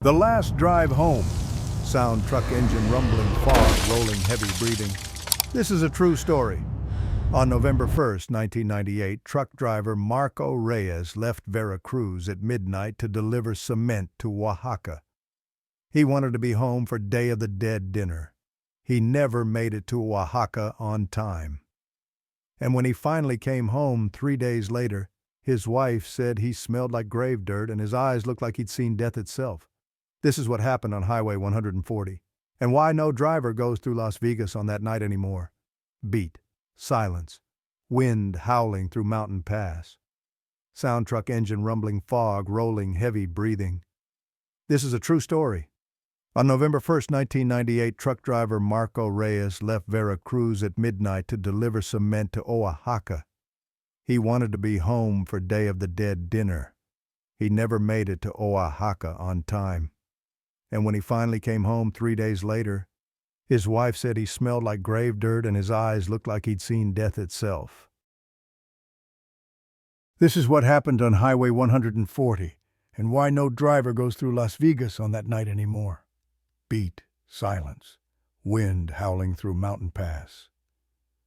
The last drive home. Sound, truck engine rumbling, fog, rolling, heavy breathing. This is a true story. On November 1st, 1998, truck driver Marco Reyes left Veracruz at midnight to deliver cement to Oaxaca. He wanted to be home for Day of the Dead dinner. He never made it to Oaxaca on time. And when he finally came home 3 days later, his wife said he smelled like grave dirt and his eyes looked like he'd seen death itself. This is what happened on Highway 140, and why no driver goes through Las Vigas on that night anymore. Beat, silence, wind howling through mountain pass. Sound, truck engine rumbling, fog, rolling, heavy breathing. This is a true story. On November 1st, 1998, truck driver Marco Reyes left Veracruz at midnight to deliver cement to Oaxaca. He wanted to be home for Day of the Dead dinner. He never made it to Oaxaca on time. And when he finally came home 3 days later, his wife said he smelled like grave dirt and his eyes looked like he'd seen death itself. This is what happened on Highway 140, and why no driver goes through Las Vigas on that night anymore. Beat, silence, wind howling through mountain pass.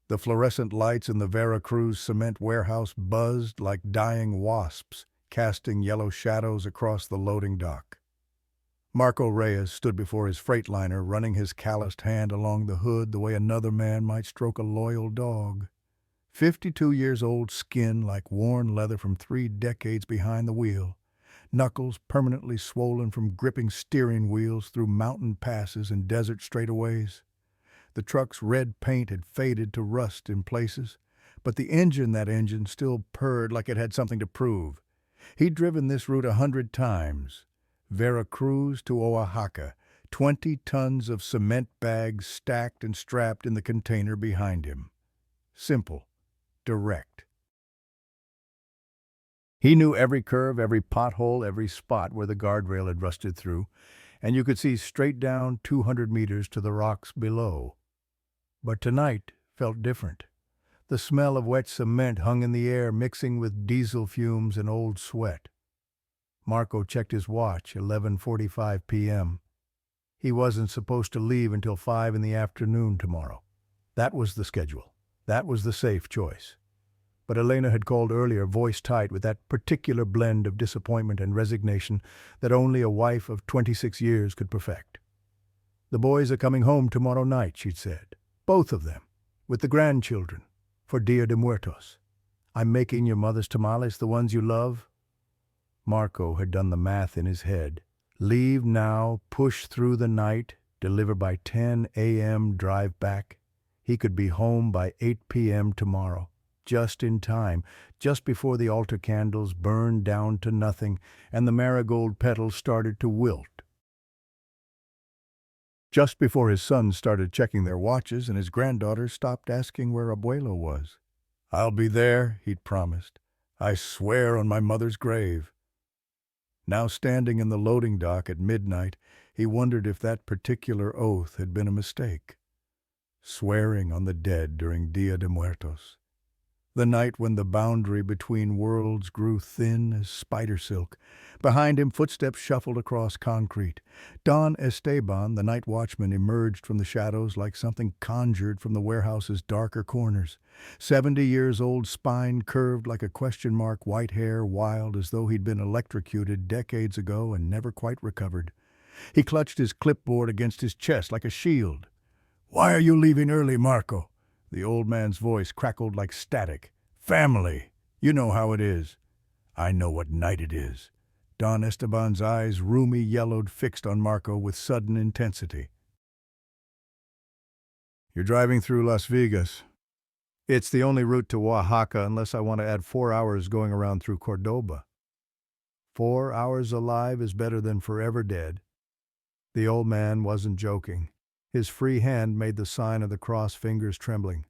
The fluorescent lights in the Veracruz cement warehouse buzzed like dying wasps, casting yellow shadows across the loading dock. Marco Reyes stood before his Freightliner, running his calloused hand along the hood the way another man might stroke a loyal dog. 52 years old, skin like worn leather from 3 decades behind the wheel, knuckles permanently swollen from gripping steering wheels through mountain passes and desert straightaways. The truck's red paint had faded to rust in places, but the engine still purred like it had something to prove. He'd driven this route 100 times. Veracruz to Oaxaca, 20 tons of cement bags stacked and strapped in the container behind him. Simple, direct. He knew every curve, every pothole, every spot where the guardrail had rusted through, and you could see straight down 200 meters to the rocks below. But tonight felt different. The smell of wet cement hung in the air, mixing with diesel fumes and old sweat. Marco checked his watch, 11:45 p.m. He wasn't supposed to leave until 5 in the afternoon tomorrow. That was the schedule. That was the safe choice. But Elena had called earlier, voice tight with that particular blend of disappointment and resignation that only a wife of 26 years could perfect. "The boys are coming home tomorrow night," she'd said. "Both of them, with the grandchildren, for Dia de Muertos. I'm making your mother's tamales, the ones you love." Marco had done the math in his head. Leave now, push through the night, deliver by 10 a.m., drive back. He could be home by 8 p.m. tomorrow, just in time, just before the altar candles burned down to nothing and the marigold petals started to wilt. Just before his sons started checking their watches and his granddaughters stopped asking where Abuelo was. "I'll be there," he'd promised. "I swear on my mother's grave." Now standing in the loading dock at midnight, he wondered if that particular oath had been a mistake. Swearing on the dead during Dia de Muertos. The night when the boundary between worlds grew thin as spider silk. Behind him, footsteps shuffled across concrete. Don Esteban, the night watchman, emerged from the shadows like something conjured from the warehouse's darker corners. 70 years old, spine curved like a question mark, white hair wild as though he'd been electrocuted decades ago and never quite recovered. He clutched his clipboard against his chest like a shield. "Why are you leaving early, Marco?" The old man's voice crackled like static. "Family. You know how it is." "I know what night it is." Don Esteban's eyes, rheumy yellowed, fixed on Marco with sudden intensity. "You're driving through Las Vigas. It's the only route to Oaxaca unless I want to add 4 hours going around through Cordoba. 4 hours alive is better than forever dead." The old man wasn't joking. His free hand made the sign of the cross, fingers trembling.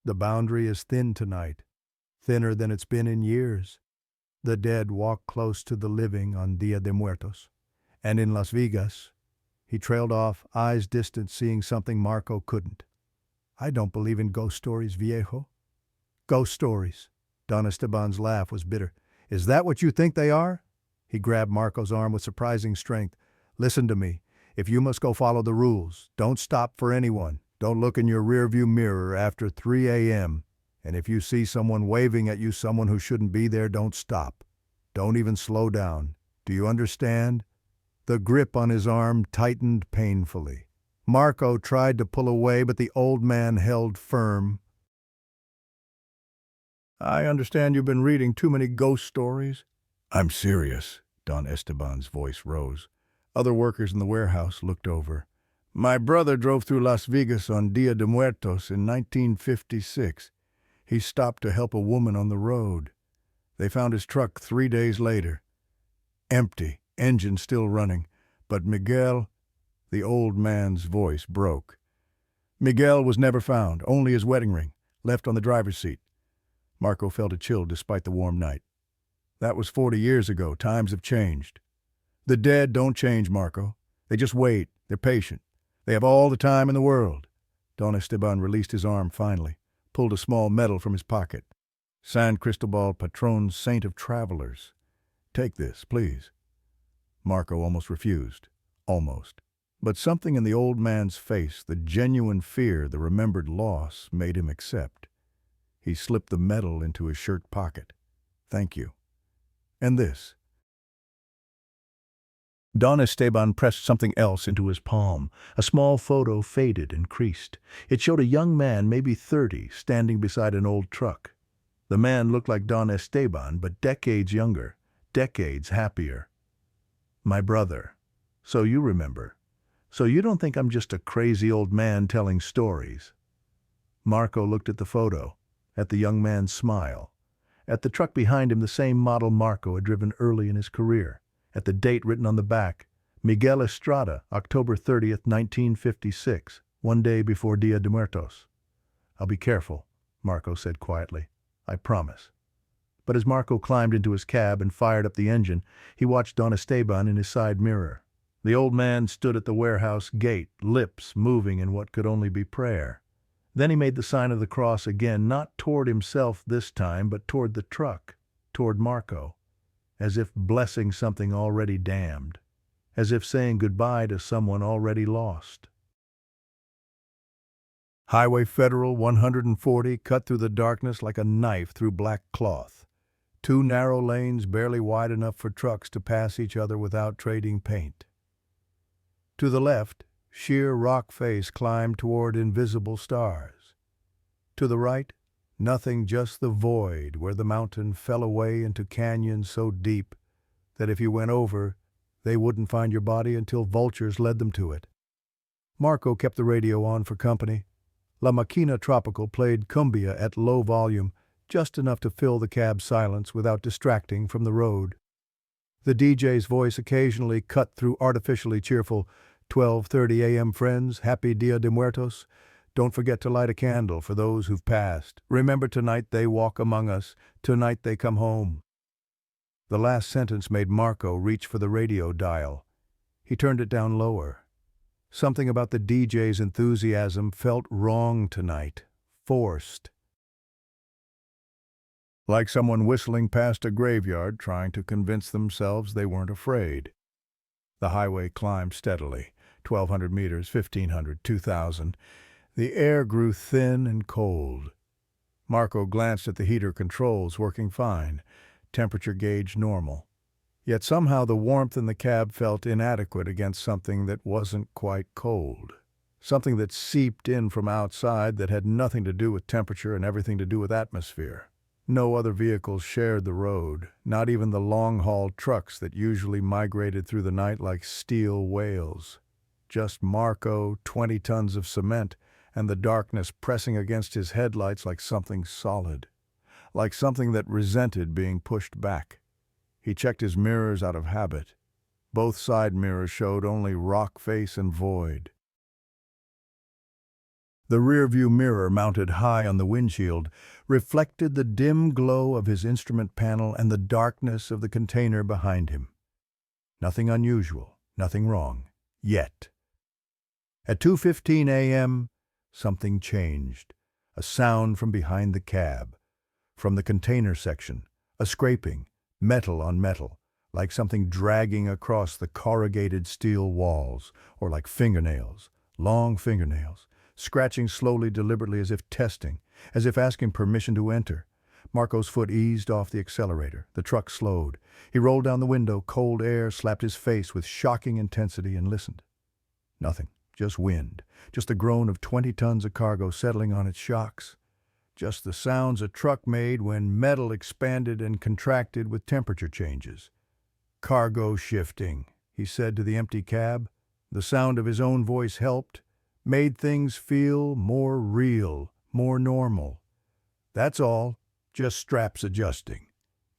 "The boundary is thin tonight, thinner than it's been in years. The dead walk close to the living on Dia de Muertos. And in Las Vigas," he trailed off, eyes distant, seeing something Marco couldn't. "I don't believe in ghost stories, viejo." "Ghost stories." Don Esteban's laugh was bitter. "Is that what you think they are?" He grabbed Marco's arm with surprising strength. Listen to me. If you must go follow the rules, don't stop for anyone. Don't look in your rearview mirror after 3 a.m. And if you see someone waving at you, someone who shouldn't be there, don't stop. Don't even slow down. Do you understand? The grip on his arm tightened painfully. Marco tried to pull away, but the old man held firm. I understand you've been reading too many ghost stories. I'm serious. Don Esteban's voice rose. Other workers in the warehouse looked over. My brother drove through Las Vigas on Día de Muertos in 1956. He stopped to help a woman on the road. They found his truck 3 days later. Empty, engine still running. But Miguel, the old man's voice broke. Miguel was never found, only his wedding ring, left on the driver's seat. Marco felt a chill despite the warm night. That was 40 years ago. Times have changed. The dead don't change, Marco. They just wait. They're patient. They have all the time in the world. Don Esteban released his arm finally, pulled a small medal from his pocket. San Cristobal Patron, Saint of Travelers. Take this, please. Marco almost refused. Almost. But something in the old man's face, the genuine fear, the remembered loss, made him accept. He slipped the medal into his shirt pocket. Thank you. And this. Don Esteban pressed something else into his palm. A small photo faded and creased. It showed a young man, maybe 30, standing beside an old truck. The man looked like Don Esteban, but decades younger, decades happier. My brother. So you remember. So you don't think I'm just a crazy old man telling stories. Marco looked at the photo, at the young man's smile, at the truck behind him, the same model Marco had driven early in his career, at the date written on the back, Miguel Estrada, October 30th, 1956, one day before Día de Muertos. I'll be careful, Marco said quietly. I promise. But as Marco climbed into his cab and fired up the engine, he watched Don Esteban in his side mirror. The old man stood at the warehouse gate, lips moving in what could only be prayer. Then he made the sign of the cross again, not toward himself this time, but toward the truck, toward Marco, as if blessing something already damned, as if saying goodbye to someone already lost. Highway Federal 140 cut through the darkness like a knife through black cloth. 2 narrow lanes barely wide enough for trucks to pass each other without trading paint. To the left, sheer rock face climbed toward invisible stars. To the right, nothing, just the void where the mountain fell away into canyons so deep that if you went over, they wouldn't find your body until vultures led them to it. Marco kept the radio on for company. La Maquina Tropical played cumbia at low volume, just enough to fill the cab's silence without distracting from the road. The DJ's voice occasionally cut through artificially cheerful 12:30 a.m. friends, happy Dia de Muertos. Don't forget to light a candle for those who've passed. Remember, tonight they walk among us. Tonight they come home. The last sentence made Marco reach for the radio dial. He turned it down lower. Something about the DJ's enthusiasm felt wrong tonight, forced. Like someone whistling past a graveyard trying to convince themselves they weren't afraid. The highway climbed steadily, 1,200 meters, 1,500, 2,000. The air grew thin and cold. Marco glanced at the heater controls, working fine, temperature gauge normal. Yet somehow the warmth in the cab felt inadequate against something that wasn't quite cold. Something that seeped in from outside that had nothing to do with temperature and everything to do with atmosphere. No other vehicles shared the road, not even the long-haul trucks that usually migrated through the night like steel whales. Just Marco, 20 tons of cement, and the darkness pressing against his headlights like something solid, like something that resented being pushed back. He checked his mirrors out of habit. Both side mirrors showed only rock face and void. The rearview mirror, mounted high on the windshield, reflected the dim glow of his instrument panel and the darkness of the container behind him. Nothing unusual, nothing wrong, yet. At 2:15 a.m., something changed. A sound from behind the cab. From the container section, a scraping, metal on metal, like something dragging across the corrugated steel walls, or like fingernails, long fingernails, scratching slowly, deliberately, as if testing, as if asking permission to enter. Marco's foot eased off the accelerator. The truck slowed. He rolled down the window. Cold air slapped his face with shocking intensity and listened. Nothing. Just wind. Just the groan of 20 tons of cargo settling on its shocks. Just the sounds a truck made when metal expanded and contracted with temperature changes. Cargo shifting, he said to the empty cab. The sound of his own voice helped, made things feel more real, more normal. That's all, just straps adjusting.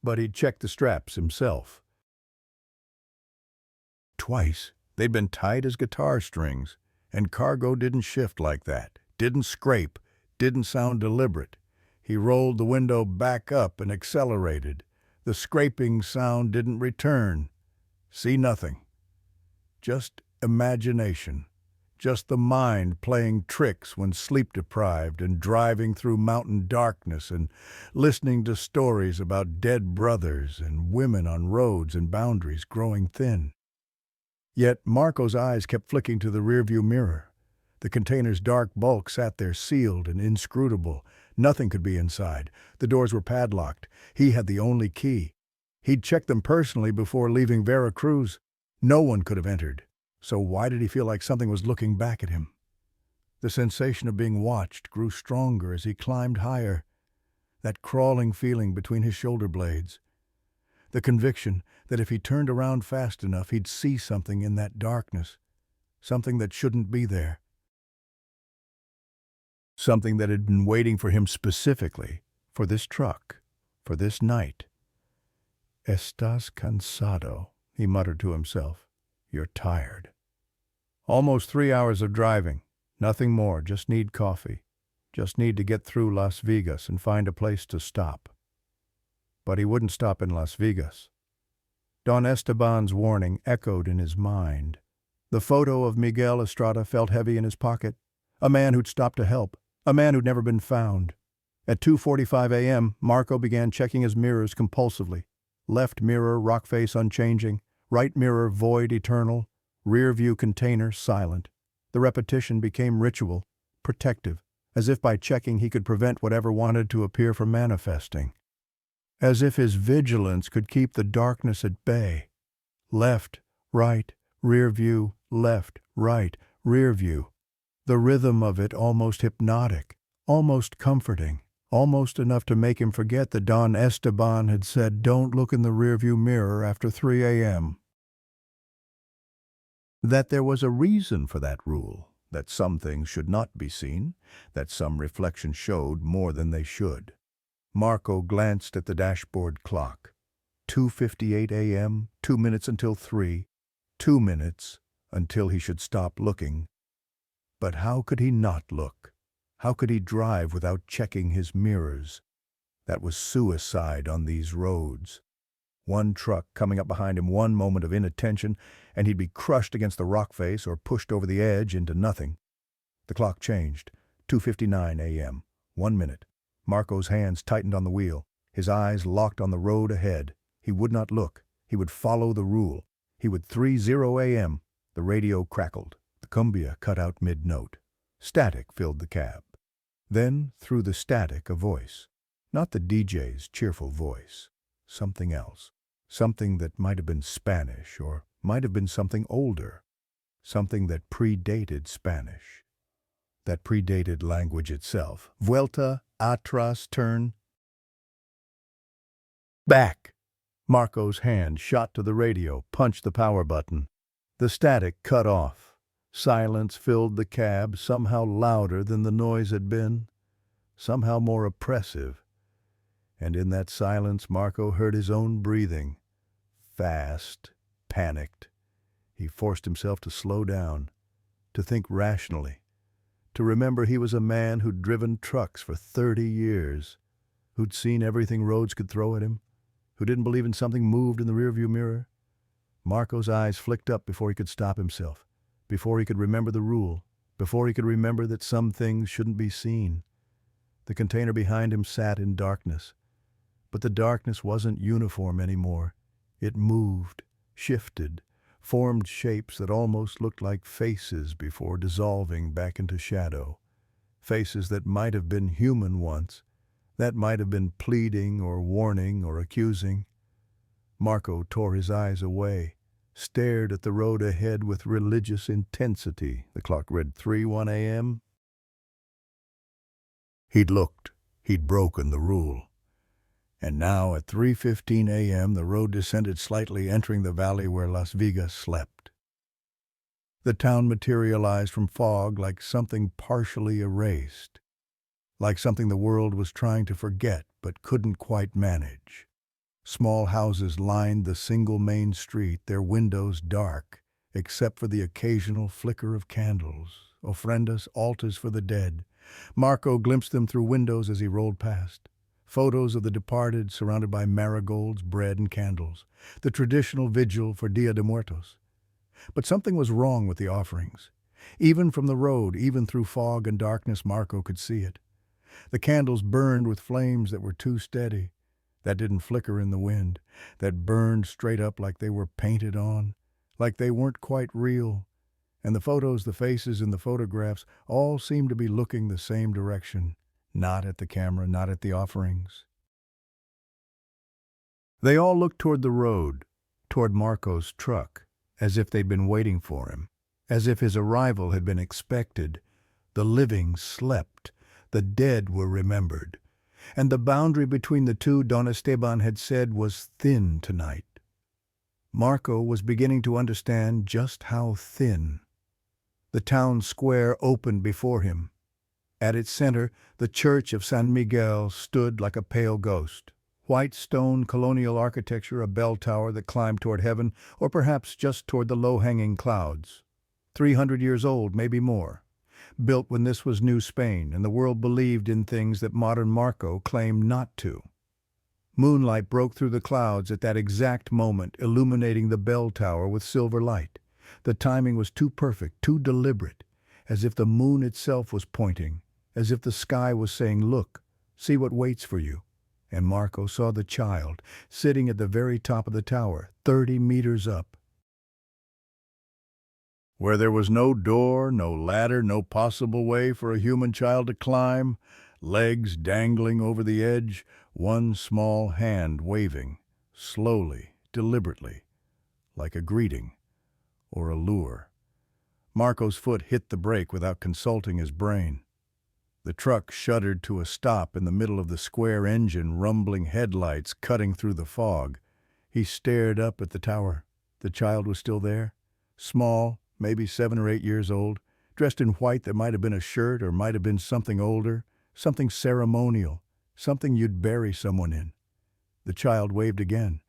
But he'd checked the straps himself. Twice, they'd been tight as guitar strings, and cargo didn't shift like that, didn't scrape, didn't sound deliberate. He rolled the window back up and accelerated. The scraping sound didn't return. See nothing. Just imagination. Just the mind playing tricks when sleep-deprived and driving through mountain darkness and listening to stories about dead brothers and women on roads and boundaries growing thin. Yet Marco's eyes kept flicking to the rearview mirror. The container's dark bulk sat there sealed and inscrutable. Nothing could be inside. The doors were padlocked. He had the only key. He'd checked them personally before leaving Veracruz. No one could have entered. So why did he feel like something was looking back at him? The sensation of being watched grew stronger as he climbed higher. That crawling feeling between his shoulder blades. The conviction that if he turned around fast enough, he'd see something in that darkness. Something that shouldn't be there. Something that had been waiting for him specifically, for this truck, for this night. "Estás cansado," he muttered to himself. "You're tired." Almost 3 hours of driving. Nothing more, just need coffee. Just need to get through Las Vigas and find a place to stop. But he wouldn't stop in Las Vigas. Don Esteban's warning echoed in his mind. The photo of Miguel Estrada felt heavy in his pocket. A man who'd stopped to help. A man who'd never been found. At 2:45 a.m., Marco began checking his mirrors compulsively. Left mirror, rock face unchanging. Right mirror, void eternal. Rear view container, silent. The repetition became ritual, protective, as if by checking he could prevent whatever wanted to appear from manifesting. As if his vigilance could keep the darkness at bay. Left, right, rear view, left, right, rear view. The rhythm of it almost hypnotic, almost comforting, almost enough to make him forget that Don Esteban had said, "Don't look in the rearview mirror after 3 a.m. That there was a reason for that rule, that some things should not be seen, that some reflection showed more than they should. Marco glanced at the dashboard clock. 2:58 a.m., 2 minutes until 3, 2 minutes until he should stop looking. But how could he not look? How could he drive without checking his mirrors? That was suicide on these roads. One truck coming up behind him, one moment of inattention, and he'd be crushed against the rock face or pushed over the edge into nothing. The clock changed. 2:59 a.m. 1 minute. Marco's hands tightened on the wheel. His eyes locked on the road ahead. He would not look. He would follow the rule. He would 3:0 a.m. The radio crackled. The cumbia cut out mid-note. Static filled the cab. Then, through the static, a voice. Not the DJ's cheerful voice. Something else. Something that might have been Spanish, or might have been something older. Something that predated Spanish. That predated language itself. Vuelta, atrás, turn. Back! Marco's hand shot to the radio, punched the power button. The static cut off. Silence filled the cab, somehow louder than the noise had been, somehow more oppressive. And in that silence Marco heard his own breathing. Fast, panicked. He forced himself to slow down, to think rationally, to remember he was a man who'd driven trucks for 30 years, who'd seen everything roads could throw at him, who didn't believe in something moved in the rearview mirror. Marco's eyes flicked up before he could stop himself, before he could remember the rule, before he could remember that some things shouldn't be seen. The container behind him sat in darkness. But the darkness wasn't uniform anymore. It moved, shifted, formed shapes that almost looked like faces before dissolving back into shadow. Faces that might have been human once, that might have been pleading or warning or accusing. Marco tore his eyes away, stared at the road ahead with religious intensity. The clock read 3:01 a.m. He'd looked. He'd broken the rule. And now at 3:15 a.m. the road descended slightly, entering the valley where Las Vigas slept. The town materialized from fog like something partially erased, like something the world was trying to forget but couldn't quite manage. Small houses lined the single main street, their windows dark, except for the occasional flicker of candles, ofrendas, altars for the dead. Marco glimpsed them through windows as he rolled past. Photos of the departed surrounded by marigolds, bread, and candles. The traditional vigil for Dia de Muertos. But something was wrong with the offerings. Even from the road, even through fog and darkness, Marco could see it. The candles burned with flames that were too steady, that didn't flicker in the wind, that burned straight up like they were painted on, like they weren't quite real. And the photos, the faces in the photographs, all seemed to be looking the same direction. Not at the camera, not at the offerings. They all looked toward the road, toward Marco's truck, as if they'd been waiting for him, as if his arrival had been expected. The living slept, the dead were remembered, and the boundary between the two, Don Esteban had said, was thin tonight. Marco was beginning to understand just how thin. The town square opened before him. At its center, the church of San Miguel stood like a pale ghost. White stone colonial architecture, a bell tower that climbed toward heaven, or perhaps just toward the low-hanging clouds. 300 years old, maybe more. Built when this was New Spain, and the world believed in things that modern Marco claimed not to. Moonlight broke through the clouds at that exact moment, illuminating the bell tower with silver light. The timing was too perfect, too deliberate, as if the moon itself was pointing, as if the sky was saying, "Look, see what waits for you." And Marco saw the child, sitting at the very top of the tower, 30 meters up. Where there was no door, no ladder, no possible way for a human child to climb, legs dangling over the edge, one small hand waving, slowly, deliberately, like a greeting or a lure. Marco's foot hit the brake without consulting his brain. The truck shuddered to a stop in the middle of the square engine, rumbling headlights cutting through the fog. He stared up at the tower. The child was still there, small, maybe 7 or 8 years old, dressed in white that might have been a shirt or might have been something older, something ceremonial, something you'd bury someone in. The child waved again.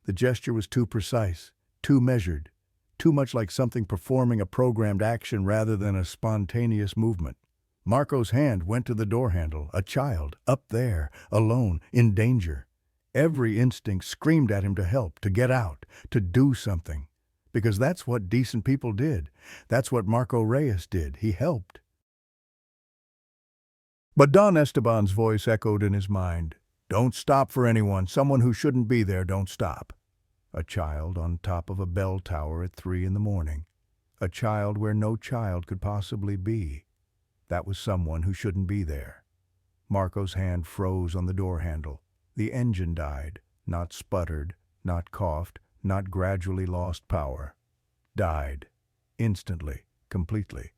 The gesture was too precise, too measured, too much like something performing a programmed action rather than a spontaneous movement. Marco's hand went to the door handle. A child, up there, alone, in danger. Every instinct screamed at him to help, to get out, to do something. Because that's what decent people did. That's what Marco Reyes did. He helped. But Don Esteban's voice echoed in his mind. "Don't stop for anyone. Someone who shouldn't be there, don't stop." A child on top of a bell tower at 3 in the morning. A child where no child could possibly be. That was someone who shouldn't be there. Marco's hand froze on the door handle. The engine died, not sputtered, not coughed, not gradually lost power. Died. Instantly, completely.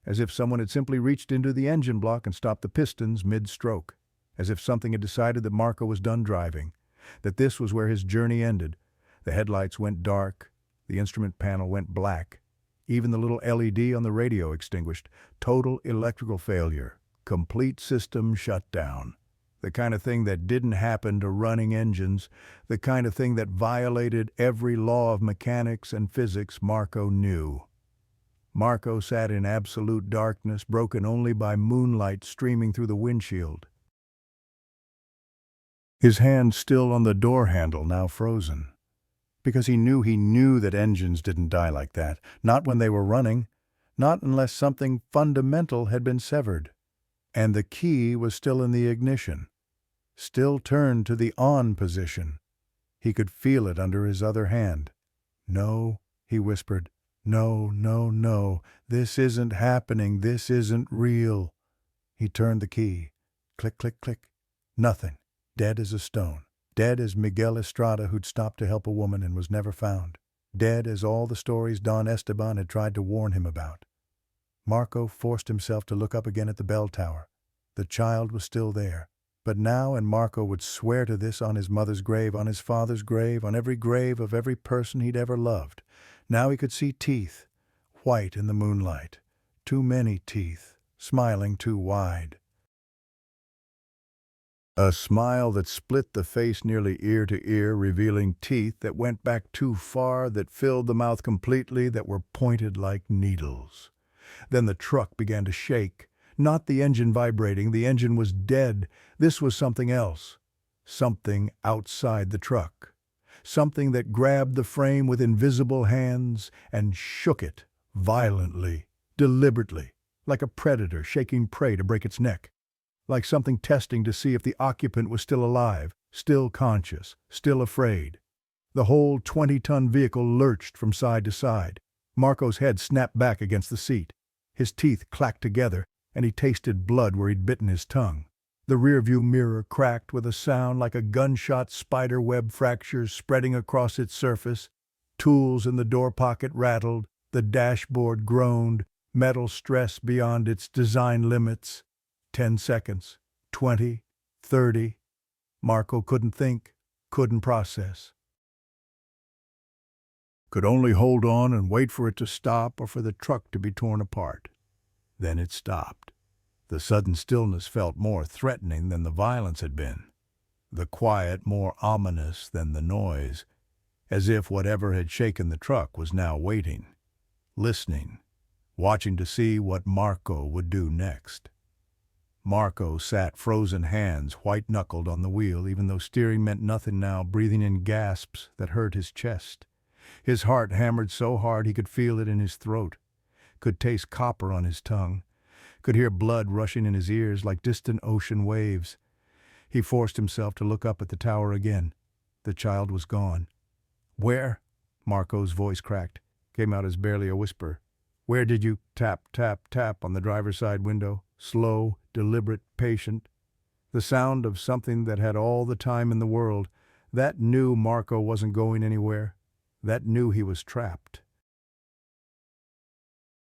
As if someone had simply reached into the engine block and stopped the pistons mid-stroke. As if something had decided that Marco was done driving, that this was where his journey ended. The headlights went dark. The instrument panel went black. Even the little LED on the radio extinguished. Total electrical failure. Complete system shut down. The kind of thing that didn't happen to running engines. The kind of thing that violated every law of mechanics and physics Marco knew. Marco sat in absolute darkness, broken only by moonlight streaming through the windshield. His hand still on the door handle, now frozen. Because he knew that engines didn't die like that, not when they were running, not unless something fundamental had been severed. And the key was still in the ignition, still turned to the on position. He could feel it under his other hand. "No," he whispered. "No, no, no. This isn't happening. This isn't real." He turned the key. Click, click, click. Nothing. Dead as a stone. Dead as Miguel Estrada, who'd stopped to help a woman and was never found. Dead as all the stories Don Esteban had tried to warn him about. Marco forced himself to look up again at the bell tower. The child was still there. But now, and Marco would swear to this on his mother's grave, on his father's grave, on every grave of every person he'd ever loved. Now he could see teeth, white in the moonlight. Too many teeth, smiling too wide. A smile that split the face nearly ear to ear, revealing teeth that went back too far, that filled the mouth completely, that were pointed like needles. Then the truck began to shake. Not the engine vibrating, the engine was dead. This was something else. Something outside the truck. Something that grabbed the frame with invisible hands and shook it violently, deliberately, like a predator shaking prey to break its neck. Like something testing to see if the occupant was still alive, still conscious, still afraid. The whole 20-ton vehicle lurched from side to side. Marco's head snapped back against the seat. His teeth clacked together, and he tasted blood where he'd bitten his tongue. The rearview mirror cracked with a sound like a gunshot spider web fractures spreading across its surface. Tools in the door pocket rattled, the dashboard groaned, metal stressed beyond its design limits. 10 seconds, 20, 30. Marco couldn't think, couldn't process. Could only hold on and wait for it to stop or for the truck to be torn apart. Then it stopped. The sudden stillness felt more threatening than the violence had been. The quiet more ominous than the noise, as if whatever had shaken the truck was now waiting, listening, watching to see what Marco would do next. Marco sat frozen hands white-knuckled on the wheel, even though steering meant nothing now, breathing in gasps that hurt his chest. His heart hammered so hard he could feel it in his throat, could taste copper on his tongue, could hear blood rushing in his ears like distant ocean waves. He forced himself to look up at the tower again. The child was gone. "Where?" Marco's voice cracked, came out as barely a whisper. "Where did you—" Tap, tap, tap on the driver's side window. Slow, deliberate, patient. The sound of something that had all the time in the world. That knew Marco wasn't going anywhere. That knew he was trapped.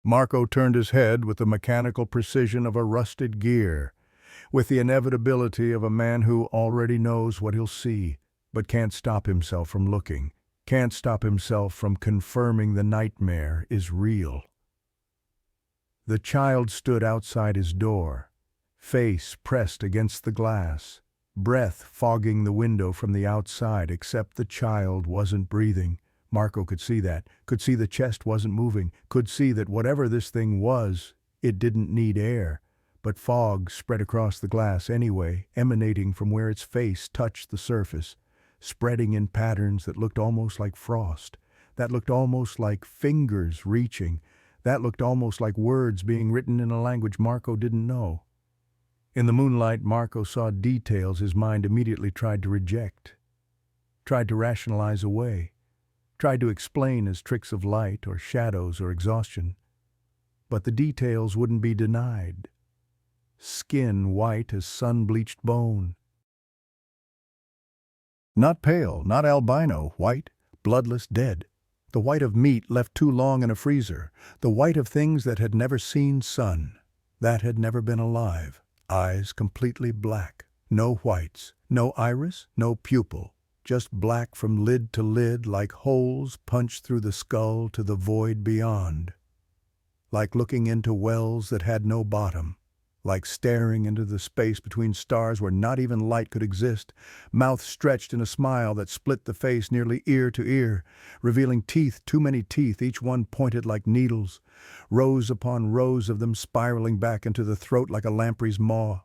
Marco turned his head with the mechanical precision of a rusted gear, with the inevitability of a man who already knows what he'll see, but can't stop himself from looking, can't stop himself from confirming the nightmare is real. The child stood outside his door, face pressed against the glass, breath fogging the window from the outside, except the child wasn't breathing. Marco could see that, could see the chest wasn't moving, could see that whatever this thing was, it didn't need air. But fog spread across the glass anyway, emanating from where its face touched the surface, spreading in patterns that looked almost like frost, that looked almost like fingers reaching, that looked almost like words being written in a language Marco didn't know. In the moonlight, Marco saw details his mind immediately tried to reject, tried to rationalize away, tried to explain as tricks of light or shadows or exhaustion. But the details wouldn't be denied. Skin white as sun-bleached bone. Not pale, not albino, white, bloodless, dead. The white of meat left too long in a freezer. The white of things that had never seen sun, that had never been alive. Eyes completely black. No whites, no iris, no pupil. Just black from lid to lid, like holes punched through the skull to the void beyond. Like looking into wells that had no bottom. Like staring into the space between stars where not even light could exist, mouth stretched in a smile that split the face nearly ear to ear, revealing teeth, too many teeth, each one pointed like needles, rows upon rows of them spiraling back into the throat like a lamprey's maw,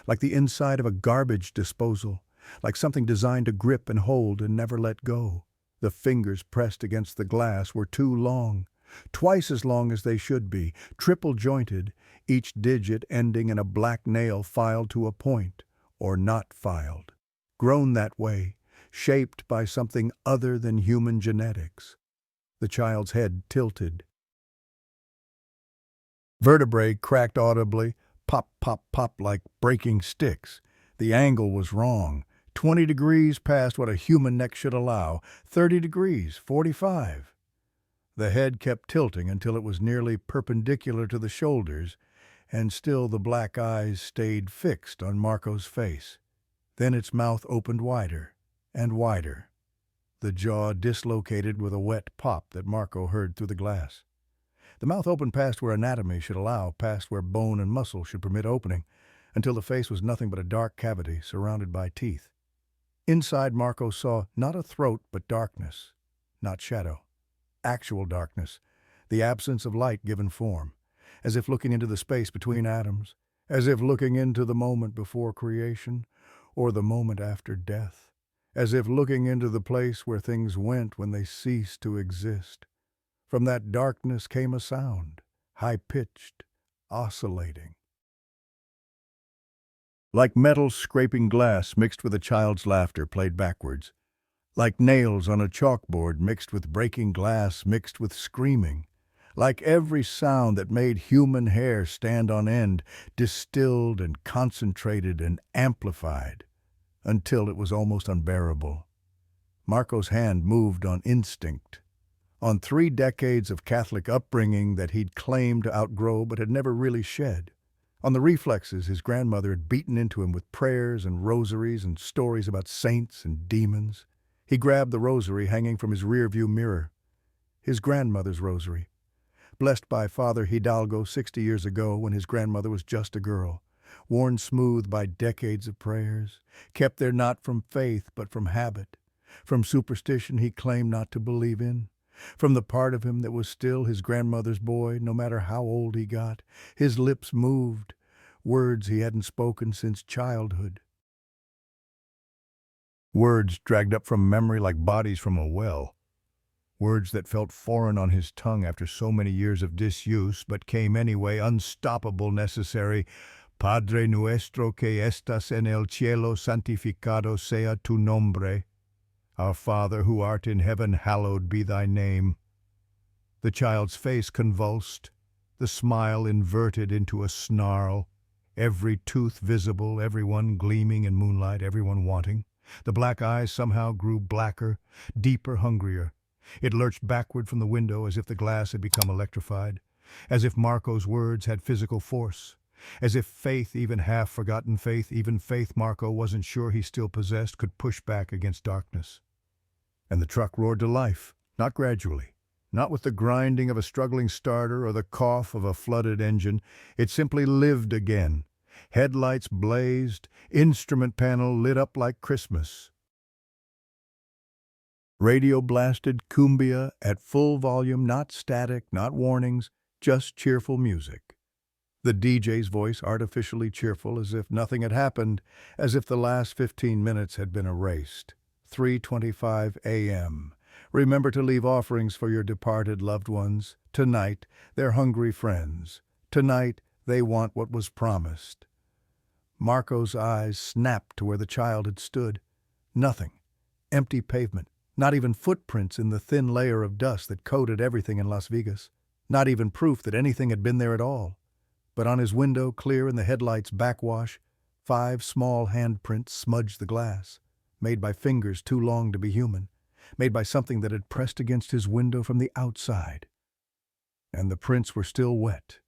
like the inside of a garbage disposal, like something designed to grip and hold and never let go. The fingers pressed against the glass were too long, twice as long as they should be, triple-jointed, each digit ending in a black nail filed to a point, or not filed. Grown that way, shaped by something other than human genetics. The child's head tilted. Vertebrae cracked audibly, pop, pop, pop like breaking sticks. The angle was wrong. 20 degrees past what a human neck should allow. 30 degrees, 45. The head kept tilting until it was nearly perpendicular to the shoulders, and still the black eyes stayed fixed on Marco's face. Then its mouth opened wider and wider. The jaw dislocated with a wet pop that Marco heard through the glass. The mouth opened past where anatomy should allow, past where bone and muscle should permit opening, until the face was nothing but a dark cavity surrounded by teeth. Inside, Marco saw not a throat but darkness, not shadow. Actual darkness, the absence of light given form, as if looking into the space between atoms, as if looking into the moment before creation, or the moment after death, as if looking into the place where things went when they ceased to exist. From that darkness came a sound, high-pitched, oscillating. Like metal scraping glass mixed with a child's laughter played backwards. Like nails on a chalkboard mixed with breaking glass mixed with screaming. Like every sound that made human hair stand on end, distilled and concentrated and amplified, until it was almost unbearable. Marco's hand moved on instinct, on 3 decades of Catholic upbringing that he'd claimed to outgrow but had never really shed, on the reflexes his grandmother had beaten into him with prayers and rosaries and stories about saints and demons. He grabbed the rosary hanging from his rearview mirror, his grandmother's rosary, blessed by Father Hidalgo 60 years ago when his grandmother was just a girl, worn smooth by decades of prayers, kept there not from faith but from habit, from superstition he claimed not to believe in, from the part of him that was still his grandmother's boy no matter how old he got. His lips moved, words he hadn't spoken since childhood. Words dragged up from memory like bodies from a well. Words that felt foreign on his tongue after so many years of disuse, but came anyway, unstoppable, necessary. Padre nuestro que estás en el cielo, santificado sea tu nombre. Our Father who art in heaven, hallowed be thy name. The child's face convulsed, the smile inverted into a snarl, every tooth visible, everyone gleaming in moonlight, everyone wanting. The black eyes somehow grew blacker, deeper, hungrier. It lurched backward from the window as if the glass had become electrified, as if Marco's words had physical force, as if faith, even half-forgotten faith, even faith Marco wasn't sure he still possessed, could push back against darkness. And the truck roared to life, not gradually, not with the grinding of a struggling starter or the cough of a flooded engine. It simply lived again. Headlights blazed, instrument panel lit up like Christmas. Radio blasted cumbia at full volume, not static, not warnings, just cheerful music. The DJ's voice artificially cheerful, as if nothing had happened, as if the last 15 minutes had been erased. 3:25 a.m. Remember to leave offerings for your departed loved ones. Tonight, they're hungry friends. Tonight, they want what was promised. Marco's eyes snapped to where the child had stood. Nothing. Empty pavement. Not even footprints in the thin layer of dust that coated everything in Las Vigas. Not even proof that anything had been there at all. But on his window, clear in the headlight's backwash, 5 small handprints smudged the glass, made by fingers too long to be human, made by something that had pressed against his window from the outside. And the prints were still wet,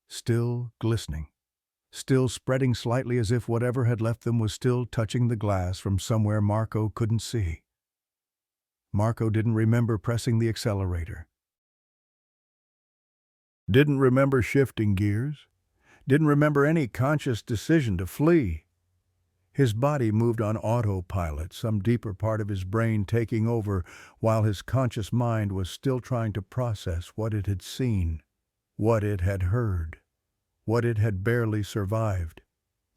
still glistening, still spreading slightly as if whatever had left them was still touching the glass from somewhere Marco couldn't see. Marco didn't remember pressing the accelerator. Didn't remember shifting gears. Didn't remember any conscious decision to flee. His body moved on autopilot, some deeper part of his brain taking over while his conscious mind was still trying to process what it had seen, what it had heard, what it had barely survived.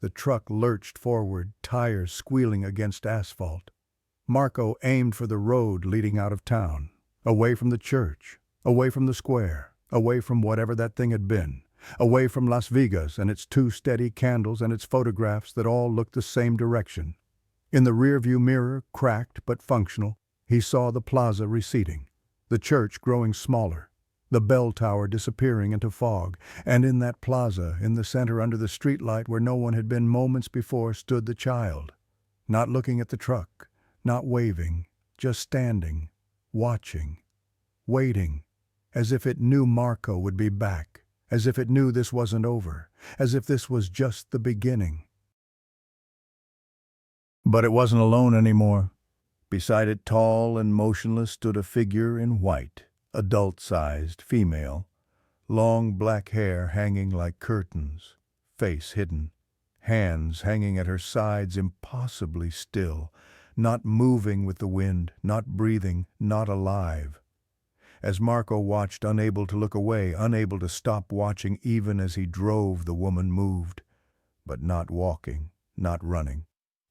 The truck lurched forward, tires squealing against asphalt. Marco aimed for the road leading out of town, away from the church, away from the square, away from whatever that thing had been, away from Las Vigas and its 2 steady candles and its photographs that all looked the same direction. In the rearview mirror, cracked but functional, he saw the plaza receding, the church growing smaller, the bell tower disappearing into fog, and in that plaza, in the center under the streetlight where no one had been moments before, stood the child, not looking at the truck, not waving, just standing, watching, waiting, as if it knew Marco would be back, as if it knew this wasn't over, as if this was just the beginning. But it wasn't alone anymore. Beside it, tall and motionless, stood a figure in white, adult-sized, female, long black hair hanging like curtains, face hidden, hands hanging at her sides impossibly still, not moving with the wind, not breathing, not alive. As Marco watched, unable to look away, unable to stop watching even as he drove, the woman moved, but not walking, not running.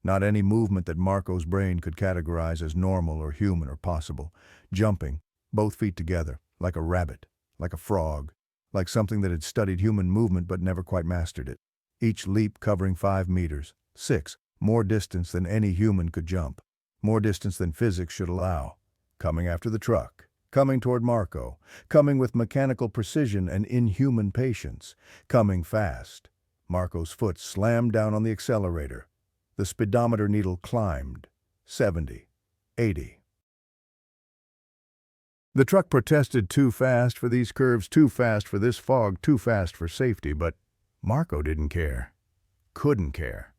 Not any movement that Marco's brain could categorize as normal or human or possible. Jumping, both feet together, like a rabbit, like a frog, like something that had studied human movement but never quite mastered it. Each leap covering 5 meters, 6, more distance than any human could jump, more distance than physics should allow. Coming after the truck, coming toward Marco, coming with mechanical precision and inhuman patience, coming fast. Marco's foot slammed down on the accelerator. The speedometer needle climbed. 70, 80. The truck protested, too fast for these curves, too fast for this fog, too fast for safety, but Marco didn't care. Couldn't care.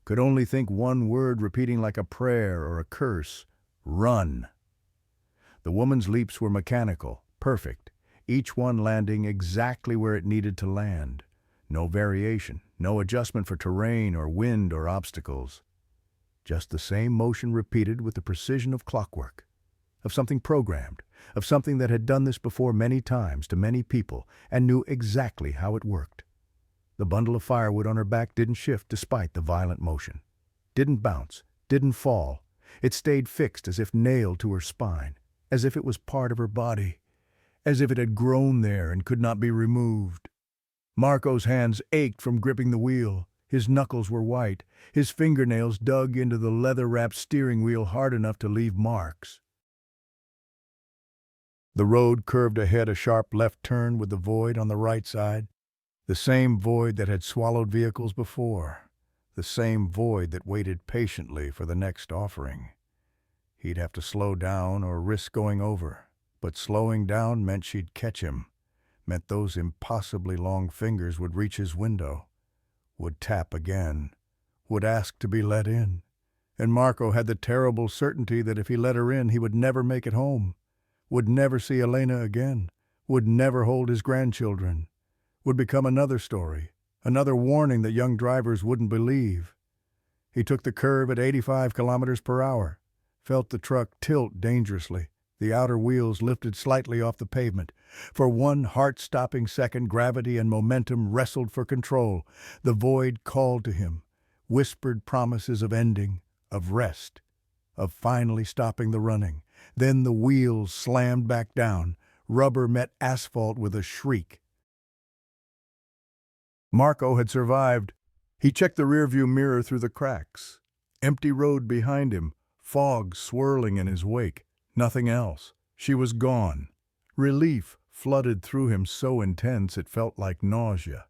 Could only think one word, repeating like a prayer or a curse: run. The woman's leaps were mechanical, perfect, each one landing exactly where it needed to land. No variation, no adjustment for terrain or wind or obstacles. Just the same motion repeated with the precision of clockwork, of something programmed, of something that had done this before many times to many people and knew exactly how it worked. The bundle of firewood on her back didn't shift despite the violent motion. Didn't bounce, didn't fall. It stayed fixed as if nailed to her spine, as if it was part of her body, as if it had grown there and could not be removed. Marco's hands ached from gripping the wheel. His knuckles were white. His fingernails dug into the leather-wrapped steering wheel hard enough to leave marks. The road curved ahead, a sharp left turn with the void on the right side. The same void that had swallowed vehicles before. The same void that waited patiently for the next offering. He'd have to slow down or risk going over. But slowing down meant she'd catch him. Meant those impossibly long fingers would reach his window, would tap again, would ask to be let in. And Marco had the terrible certainty that if he let her in, he would never make it home, would never see Elena again, would never hold his grandchildren, would become another story, another warning that young drivers wouldn't believe. He took the curve at 85 kilometers per hour, felt the truck tilt dangerously. The outer wheels lifted slightly off the pavement. For one heart-stopping second, gravity and momentum wrestled for control. The void called to him, whispered promises of ending, of rest, of finally stopping the running. Then the wheels slammed back down. Rubber met asphalt with a shriek. Marco had survived. He checked the rearview mirror through the cracks. Empty road behind him, fog swirling in his wake. Nothing else. She was gone. Relief flooded through him so intense it felt like nausea.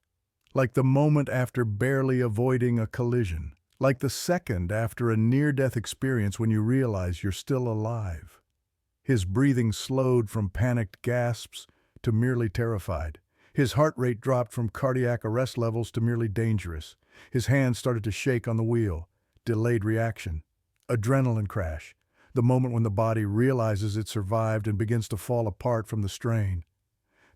Like the moment after barely avoiding a collision. Like the second after a near-death experience when you realize you're still alive. His breathing slowed from panicked gasps to merely terrified. His heart rate dropped from cardiac arrest levels to merely dangerous. His hands started to shake on the wheel. Delayed reaction. Adrenaline crash. The moment when the body realizes it survived and begins to fall apart from the strain.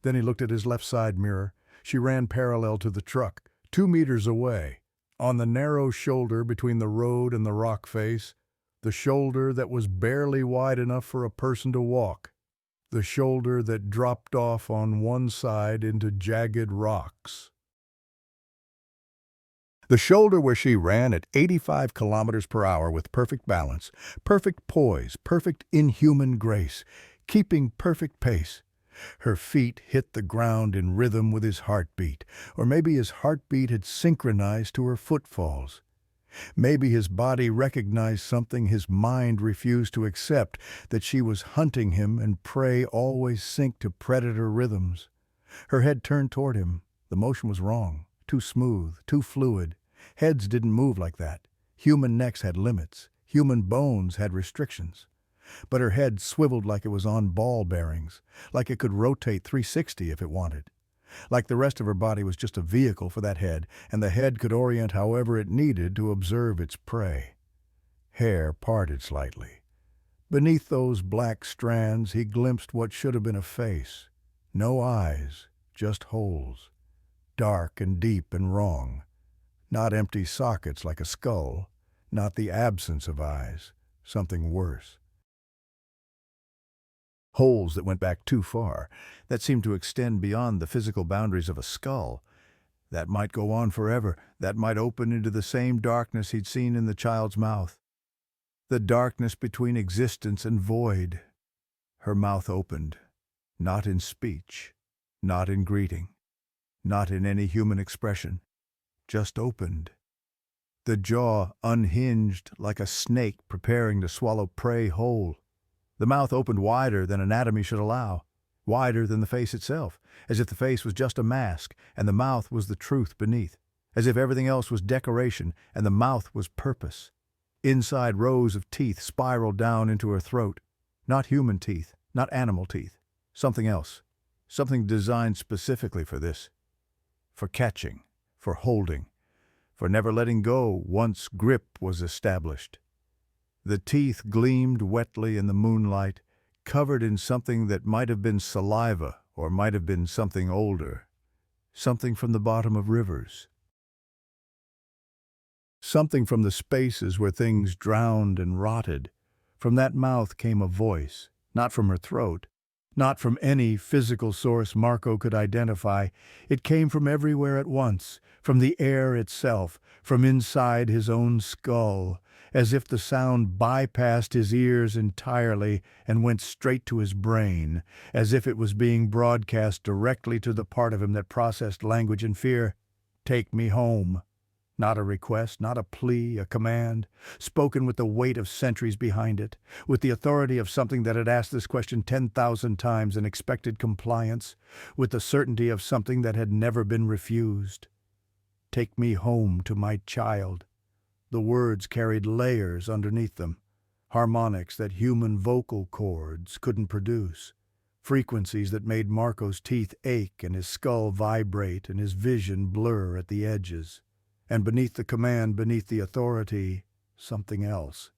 Then he looked at his left side mirror. She ran parallel to the truck, 2 meters away. On the narrow shoulder between the road and the rock face, the shoulder that was barely wide enough for a person to walk. The shoulder that dropped off on one side into jagged rocks. The shoulder where she ran at 85 kilometers per hour with perfect balance, perfect poise, perfect inhuman grace, keeping perfect pace. Her feet hit the ground in rhythm with his heartbeat, or maybe his heartbeat had synchronized to her footfalls. Maybe his body recognized something his mind refused to accept, that she was hunting him and prey always sync to predator rhythms. Her head turned toward him. The motion was wrong, too smooth, too fluid. Heads didn't move like that. Human necks had limits. Human bones had restrictions. But her head swiveled like it was on ball bearings, like it could rotate 360 if it wanted. Like the rest of her body was just a vehicle for that head, and the head could orient however it needed to observe its prey. Hair parted slightly. Beneath those black strands he glimpsed what should have been a face. No eyes, just holes. Dark and deep and wrong. Not empty sockets like a skull. Not the absence of eyes. Something worse. Holes that went back too far, that seemed to extend beyond the physical boundaries of a skull. That might go on forever, that might open into the same darkness he'd seen in the child's mouth. The darkness between existence and void. Her mouth opened, not in speech, not in greeting, not in any human expression, just opened. The jaw unhinged like a snake preparing to swallow prey whole. The mouth opened wider than anatomy should allow, wider than the face itself, as if the face was just a mask and the mouth was the truth beneath, as if everything else was decoration and the mouth was purpose. Inside rows of teeth spiraled down into her throat. Not human teeth, not animal teeth. Something else. Something designed specifically for this. For catching, for holding, for never letting go once grip was established. The teeth gleamed wetly in the moonlight, covered in something that might have been saliva or might have been something older. Something from the bottom of rivers. Something from the spaces where things drowned and rotted. From that mouth came a voice, not from her throat, not from any physical source Marco could identify. It came from everywhere at once, from the air itself, from inside his own skull, as if the sound bypassed his ears entirely and went straight to his brain, as if it was being broadcast directly to the part of him that processed language and fear. "Take me home." Not a request, not a plea, a command, spoken with the weight of centuries behind it, with the authority of something that had asked this question 10,000 times and expected compliance, with the certainty of something that had never been refused. "Take me home to my child." The words carried layers underneath them, harmonics that human vocal cords couldn't produce, frequencies that made Marco's teeth ache and his skull vibrate and his vision blur at the edges. And beneath the command, beneath the authority, something else.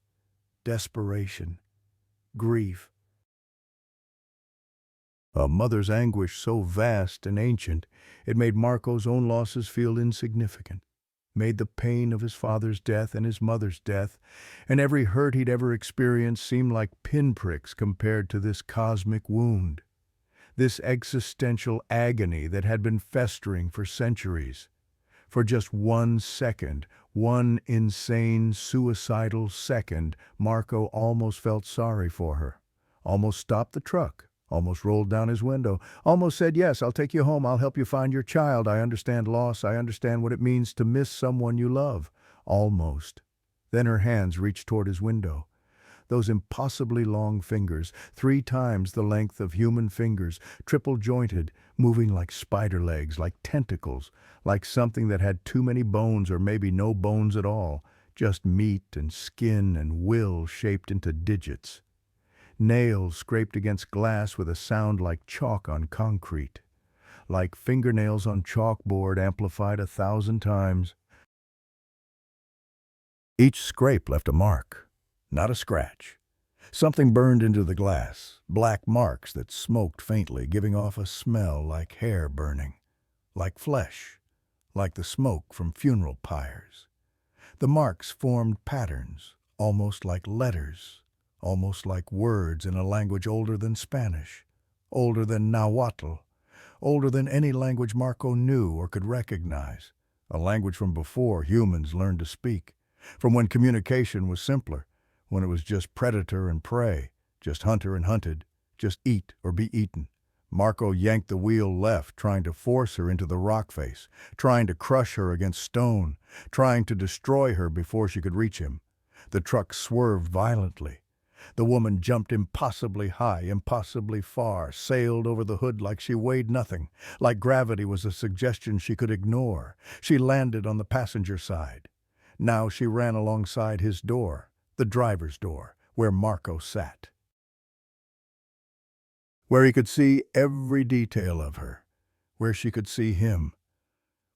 Desperation. Grief. A mother's anguish so vast and ancient, it made Marco's own losses feel insignificant. Made the pain of his father's death and his mother's death, and every hurt he'd ever experienced seem like pinpricks compared to this cosmic wound. This existential agony that had been festering for centuries. For just 1 second, one insane, suicidal second, Marco almost felt sorry for her. Almost stopped the truck. Almost rolled down his window. Almost said, "Yes, I'll take you home. I'll help you find your child. I understand loss. I understand what it means to miss someone you love." Almost. Then her hands reached toward his window. Those impossibly long fingers, 3 times the length of human fingers, triple-jointed, moving like spider legs, like tentacles, like something that had too many bones or maybe no bones at all, just meat and skin and will shaped into digits. Nails scraped against glass with a sound like chalk on concrete, like fingernails on chalkboard amplified 1,000 times. Each scrape left a mark, not a scratch. Something burned into the glass, black marks that smoked faintly, giving off a smell like hair burning, like flesh, like the smoke from funeral pyres. The marks formed patterns, almost like letters, almost like words in a language older than Spanish, older than Nahuatl, older than any language Marco knew or could recognize, a language from before humans learned to speak, from when communication was simpler, when it was just predator and prey, just hunter and hunted, just eat or be eaten. Marco yanked the wheel left, trying to force her into the rock face, trying to crush her against stone, trying to destroy her before she could reach him. The truck swerved violently. The woman jumped impossibly high, impossibly far, sailed over the hood like she weighed nothing, like gravity was a suggestion she could ignore. She landed on the passenger side. Now she ran alongside his door, the driver's door, where Marco sat, where he could see every detail of her, where she could see him,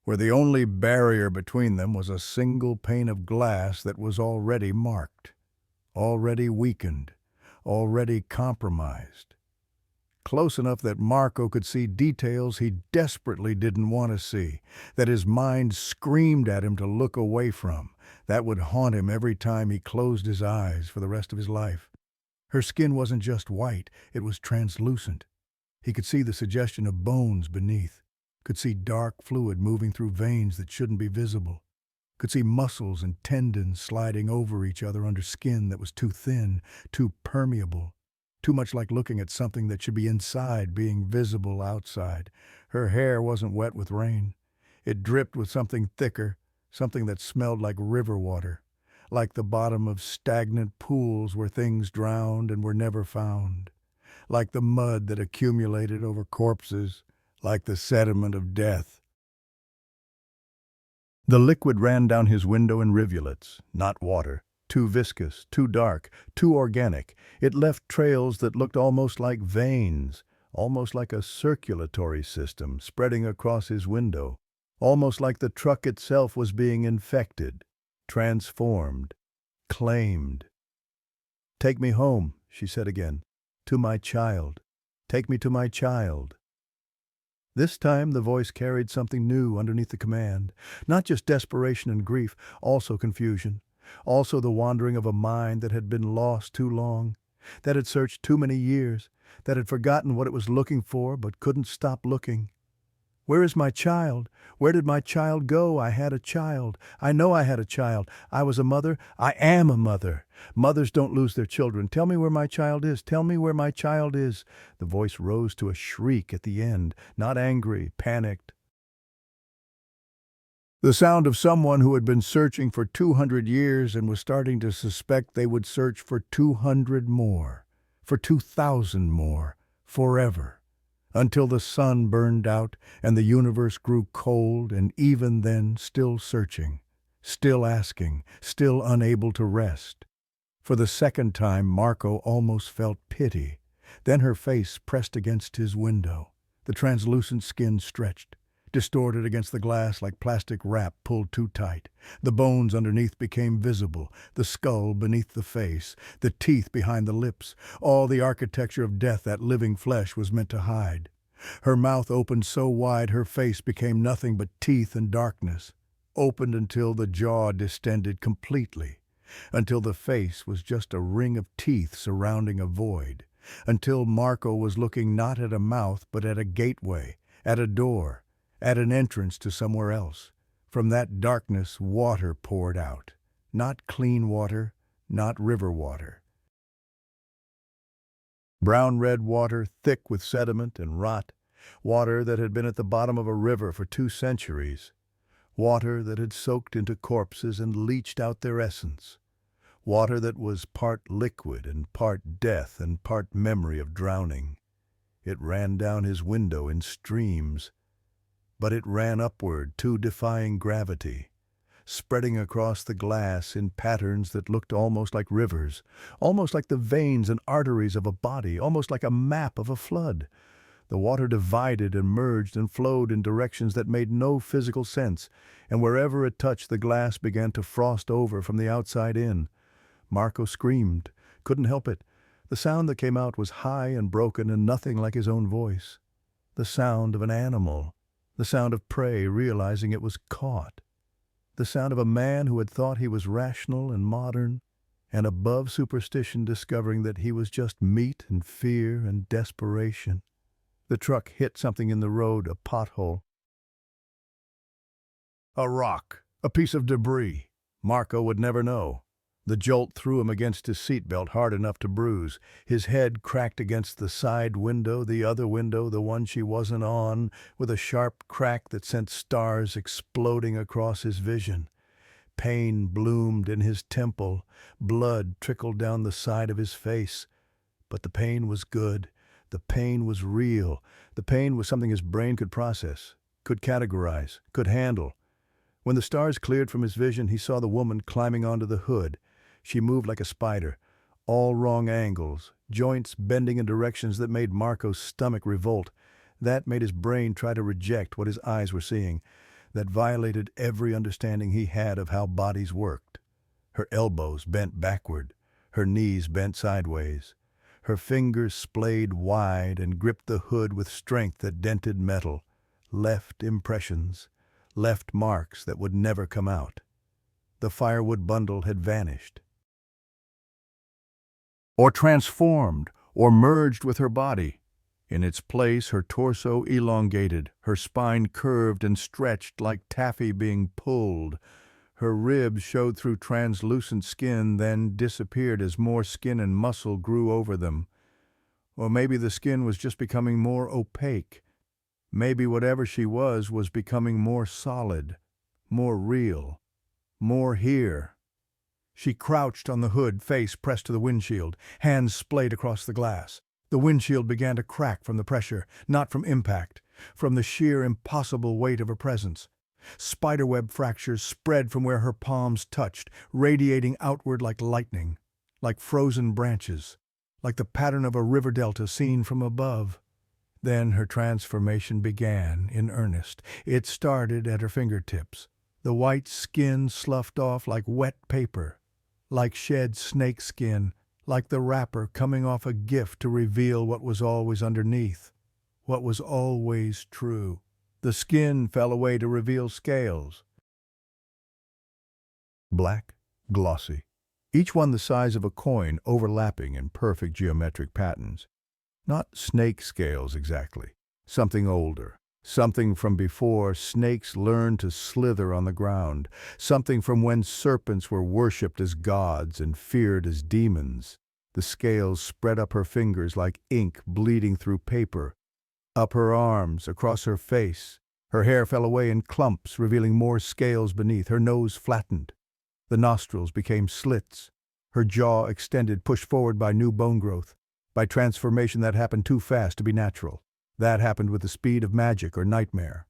where the only barrier between them was a single pane of glass that was already marked, already weakened, already compromised. Close enough that Marco could see details he desperately didn't want to see, that his mind screamed at him to look away from, that would haunt him every time he closed his eyes for the rest of his life. Her skin wasn't just white, it was translucent. He could see the suggestion of bones beneath, could see dark fluid moving through veins that shouldn't be visible, could see muscles and tendons sliding over each other under skin that was too thin, too permeable, too much like looking at something that should be inside being visible outside. Her hair wasn't wet with rain. It dripped with something thicker, something that smelled like river water, like the bottom of stagnant pools where things drowned and were never found, like the mud that accumulated over corpses, like the sediment of death. The liquid ran down his window in rivulets, not water, too viscous, too dark, too organic. It left trails that looked almost like veins, almost like a circulatory system spreading across his window, almost like the truck itself was being infected, transformed, claimed. "Take me home," she said again. "To my child. Take me to my child." This time the voice carried something new underneath the command. Not just desperation and grief, also confusion. Also the wandering of a mind that had been lost too long, that had searched too many years, that had forgotten what it was looking for but couldn't stop looking. "Where is my child? Where did my child go? I had a child. I know I had a child. I was a mother. I am a mother. Mothers don't lose their children. Tell me where my child is. Tell me where my child is." The voice rose to a shriek at the end, not angry, panicked. The sound of someone who had been searching for 200 years and was starting to suspect they would search for 200 more, for 2,000 more, forever, until the sun burned out and the universe grew cold, and even then still searching, still asking, still unable to rest. For the second time Marco almost felt pity. Then her face pressed against his window. The translucent skin stretched, distorted against the glass like plastic wrap pulled too tight. The bones underneath became visible, the skull beneath the face, the teeth behind the lips, all the architecture of death that living flesh was meant to hide. Her mouth opened so wide her face became nothing but teeth and darkness, opened until the jaw distended completely, until the face was just a ring of teeth surrounding a void, until Marco was looking not at a mouth but at a gateway, at a door, at an entrance to somewhere else. From that darkness water poured out. Not clean water, not river water. Brown-red water, thick with sediment and rot. Water that had been at the bottom of a river for 2 centuries. Water that had soaked into corpses and leached out their essence. Water that was part liquid and part death and part memory of drowning. It ran down his window in streams, but it ran upward too, defying gravity, spreading across the glass in patterns that looked almost like rivers, almost like the veins and arteries of a body, almost like a map of a flood. The water divided and merged and flowed in directions that made no physical sense, and wherever it touched the glass began to frost over from the outside in. Marco screamed, couldn't help it. The sound that came out was high and broken and nothing like his own voice. The sound of an animal, the sound of prey realizing it was caught. The sound of a man who had thought he was rational and modern, and above superstition discovering that he was just meat and fear and desperation. The truck hit something in the road, a pothole. A rock, a piece of debris. Marco would never know. The jolt threw him against his seatbelt hard enough to bruise. His head cracked against the side window, the other window, the one she wasn't on, with a sharp crack that sent stars exploding across his vision. Pain bloomed in his temple. Blood trickled down the side of his face. But the pain was good. The pain was real. The pain was something his brain could process, could categorize, could handle. When the stars cleared from his vision, he saw the woman climbing onto the hood. She moved like a spider, all wrong angles, joints bending in directions that made Marco's stomach revolt. That made his brain try to reject what his eyes were seeing. That violated every understanding he had of how bodies worked. Her elbows bent backward, her knees bent sideways. Her fingers splayed wide and gripped the hood with strength that dented metal, left impressions, left marks that would never come out. The firewood bundle had vanished. Or transformed, or merged with her body. In its place, her torso elongated, her spine curved and stretched like taffy being pulled. Her ribs showed through translucent skin, then disappeared as more skin and muscle grew over them. Or maybe the skin was just becoming more opaque. Maybe whatever she was becoming more solid, more real, more here. She crouched on the hood, face pressed to the windshield, hands splayed across the glass. The windshield began to crack from the pressure, not from impact, from the sheer impossible weight of her presence. Spiderweb fractures spread from where her palms touched, radiating outward like lightning, like frozen branches, like the pattern of a river delta seen from above. Then her transformation began in earnest. It started at her fingertips. The white skin sloughed off like wet paper, like shed snake skin, like the wrapper coming off a gift to reveal what was always underneath, what was always true. The skin fell away to reveal scales. Black, glossy, each one the size of a coin, overlapping in perfect geometric patterns. Not snake scales exactly, something older, something from before snakes learned to slither on the ground, something from when serpents were worshipped as gods and feared as demons. The scales spread up her fingers like ink bleeding through paper, up her arms, across her face. Her hair fell away in clumps, revealing more scales beneath. Her nose flattened. The nostrils became slits. Her jaw extended, pushed forward by new bone growth, by transformation that happened too fast to be natural. That happened with the speed of magic or nightmare.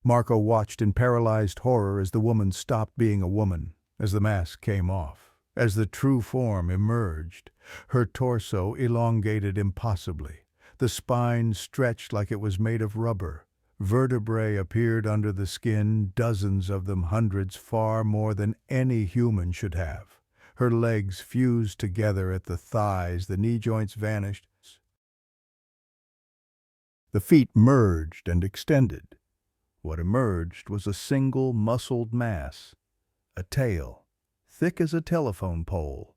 Marco watched in paralyzed horror as the woman stopped being a woman, as the mask came off, as the true form emerged. Her torso elongated impossibly. The spine stretched like it was made of rubber. Vertebrae appeared under the skin, dozens of them, hundreds, far more than any human should have. Her legs fused together at the thighs, the knee joints vanished. The feet merged and extended. What emerged was a single muscled mass, a tail, thick as a telephone pole,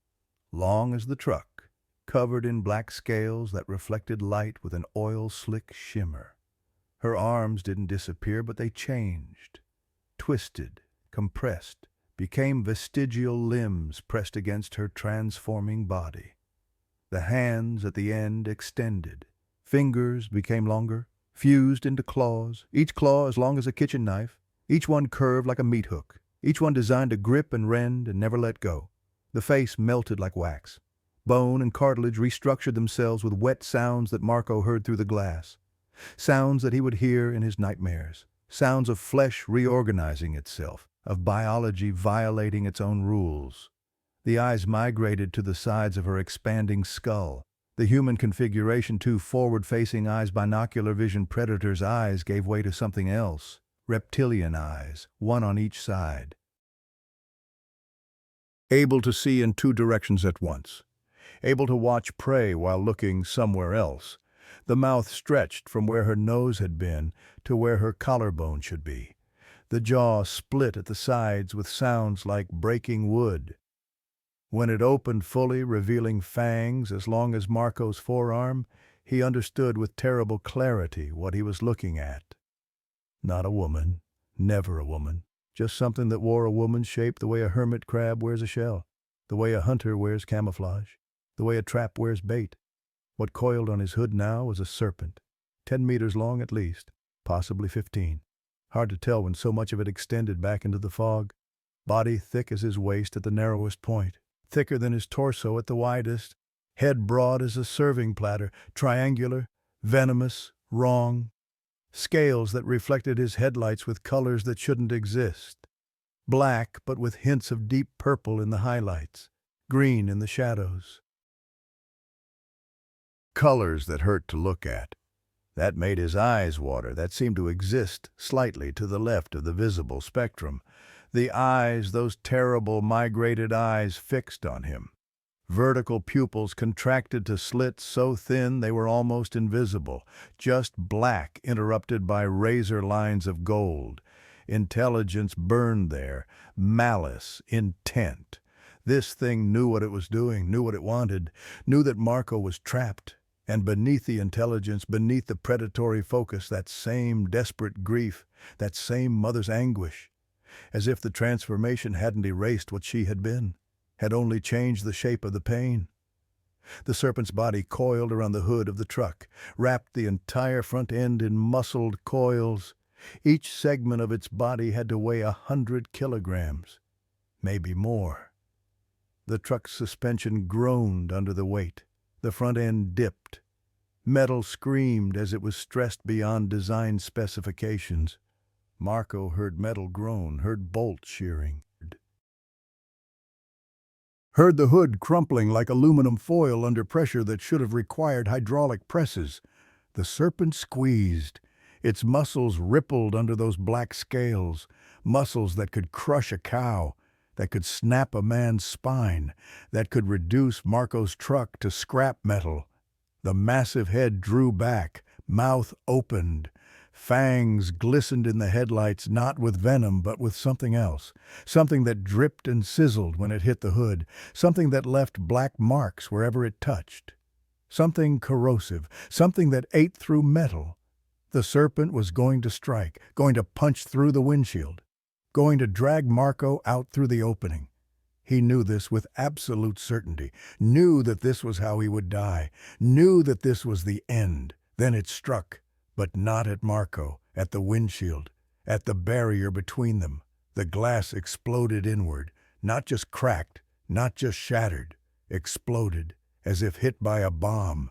long as the truck, covered in black scales that reflected light with an oil-slick shimmer. Her arms didn't disappear, but they changed, twisted, compressed, became vestigial limbs pressed against her transforming body. The hands at the end extended. Fingers became longer, fused into claws, each claw as long as a kitchen knife, each one curved like a meat hook, each one designed to grip and rend and never let go. The face melted like wax. Bone and cartilage restructured themselves with wet sounds that Marco heard through the glass. Sounds that he would hear in his nightmares. Sounds of flesh reorganizing itself, of biology violating its own rules. The eyes migrated to the sides of her expanding skull. The human configuration, two forward-facing eyes, binocular vision predator's eyes, gave way to something else. Reptilian eyes, one on each side. Able to see in two directions at once. Able to watch prey while looking somewhere else. The mouth stretched from where her nose had been to where her collarbone should be. The jaw split at the sides with sounds like breaking wood. When it opened fully, revealing fangs as long as Marco's forearm, he understood with terrible clarity what he was looking at. Not a woman, never a woman, just something that wore a woman's shape the way a hermit crab wears a shell. the way a hunter wears camouflage, the way a trap wears bait. What coiled on his hood now was a serpent, 10 meters long at least, possibly 15. Hard to tell when so much of it extended back into the fog. Body thick as his waist at the narrowest point, thicker than his torso at the widest, head broad as a serving platter, triangular, venomous, wrong. Scales that reflected his headlights with colors that shouldn't exist. Black, but with hints of deep purple in the highlights, green in the shadows. Colors that hurt to look at. That made his eyes water, that seemed to exist slightly to the left of the visible spectrum. The eyes, those terrible migrated eyes fixed on him. Vertical pupils contracted to slits so thin they were almost invisible, just black interrupted by razor lines of gold. Intelligence burned there, malice, intent. This thing knew what it was doing, knew what it wanted, knew that Marco was trapped. And beneath the intelligence, beneath the predatory focus, that same desperate grief, that same mother's anguish. As if the transformation hadn't erased what she had been, had only changed the shape of the pain. The serpent's body coiled around the hood of the truck, wrapped the entire front end in muscled coils. Each segment of its body had to weigh 100 kilograms, maybe more. The truck's suspension groaned under the weight. The front end dipped. Metal screamed as it was stressed beyond design specifications. Marco heard metal groan, heard bolts shearing. Heard the hood crumpling like aluminum foil under pressure that should have required hydraulic presses. The serpent squeezed. Its muscles rippled under those black scales, muscles that could crush a cow, that could snap a man's spine, that could reduce Marco's truck to scrap metal. The massive head drew back, mouth opened. Fangs glistened in the headlights, not with venom, but with something else. Something that dripped and sizzled when it hit the hood. Something that left black marks wherever it touched. Something corrosive. Something that ate through metal. The serpent was going to strike, going to punch through the windshield, going to drag Marco out through the opening. He knew this with absolute certainty, knew that this was how he would die, knew that this was the end. Then it struck. But not at Marco, at the windshield, at the barrier between them. The glass exploded inward, not just cracked, not just shattered, exploded, as if hit by a bomb.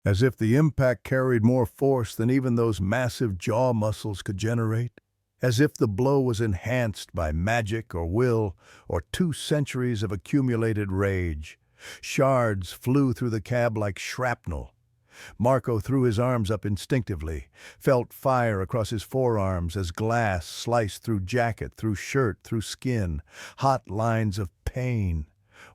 As if the impact carried more force than even those massive jaw muscles could generate. As if the blow was enhanced by magic or will or 2 centuries of accumulated rage. Shards flew through the cab like shrapnel. Marco threw his arms up instinctively, felt fire across his forearms as glass sliced through jacket, through shirt, through skin, hot lines of pain,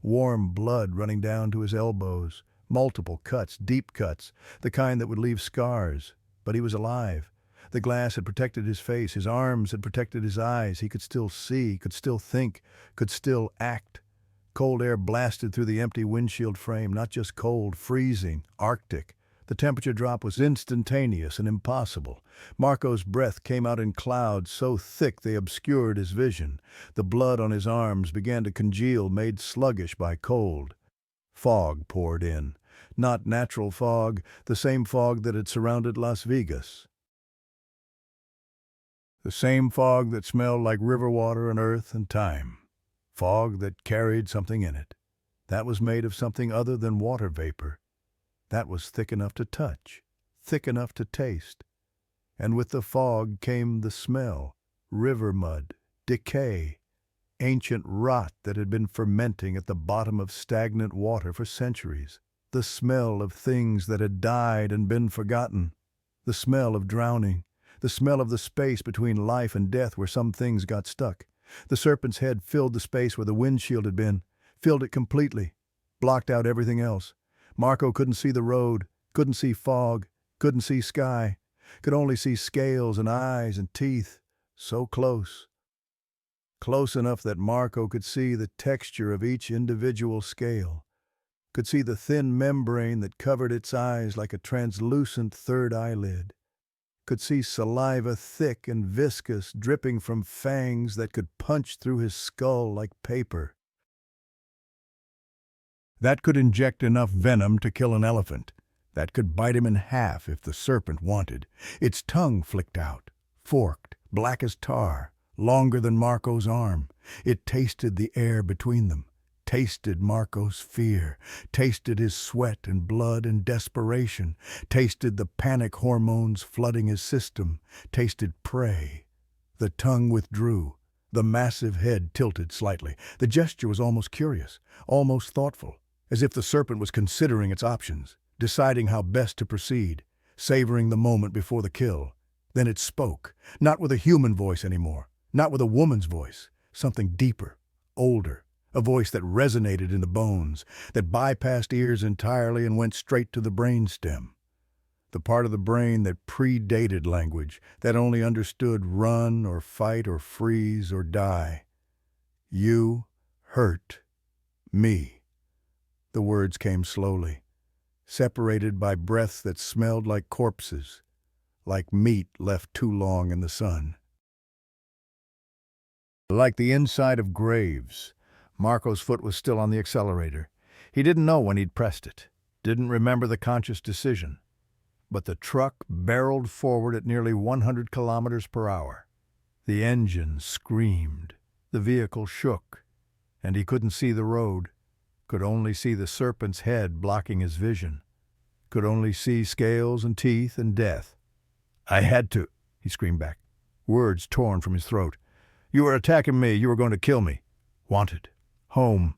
warm blood running down to his elbows, multiple cuts, deep cuts, the kind that would leave scars. But he was alive. The glass had protected his face, his arms had protected his eyes. He could still see, could still think, could still act. Cold air blasted through the empty windshield frame, not just cold, freezing, Arctic. The temperature drop was instantaneous and impossible. Marco's breath came out in clouds so thick they obscured his vision. The blood on his arms began to congeal, made sluggish by cold. Fog poured in. Not natural fog, the same fog that had surrounded Las Vigas. The same fog that smelled like river water and earth and time. Fog that carried something in it. That was made of something other than water vapor. That was thick enough to touch, thick enough to taste. And with the fog came the smell, river mud, decay, ancient rot that had been fermenting at the bottom of stagnant water for centuries. The smell of things that had died and been forgotten. The smell of drowning. The smell of the space between life and death where some things got stuck. The serpent's head filled the space where the windshield had been, filled it completely, blocked out everything else. Marco couldn't see the road, couldn't see fog, couldn't see sky, could only see scales and eyes and teeth, so close. Close enough that Marco could see the texture of each individual scale, could see the thin membrane that covered its eyes like a translucent third eyelid. could see saliva thick and viscous dripping from fangs that could punch through his skull like paper. That could inject enough venom to kill an elephant. That could bite him in half if the serpent wanted. Its tongue flicked out, forked, black as tar, longer than Marco's arm. It tasted the air between them, tasted Marco's fear, tasted his sweat and blood and desperation, tasted the panic hormones flooding his system, tasted prey. The tongue withdrew. The massive head tilted slightly. The gesture was almost curious, almost thoughtful, as if the serpent was considering its options, deciding how best to proceed, savoring the moment before the kill. Then it spoke, not with a human voice anymore, not with a woman's voice, something deeper, older, a voice that resonated in the bones, that bypassed ears entirely and went straight to the brainstem. The part of the brain that predated language, that only understood run or fight or freeze or die. You hurt me. The words came slowly, separated by breaths that smelled like corpses, like meat left too long in the sun. Like the inside of graves, Marco's foot was still on the accelerator. He didn't know when he'd pressed it, didn't remember the conscious decision. But the truck barreled forward at nearly 100 kilometers per hour. The engine screamed, the vehicle shook, and he couldn't see the road, could only see the serpent's head blocking his vision, could only see scales and teeth and death. "I had to," he screamed back, words torn from his throat. "You were attacking me, you were going to kill me. Wanted. Home."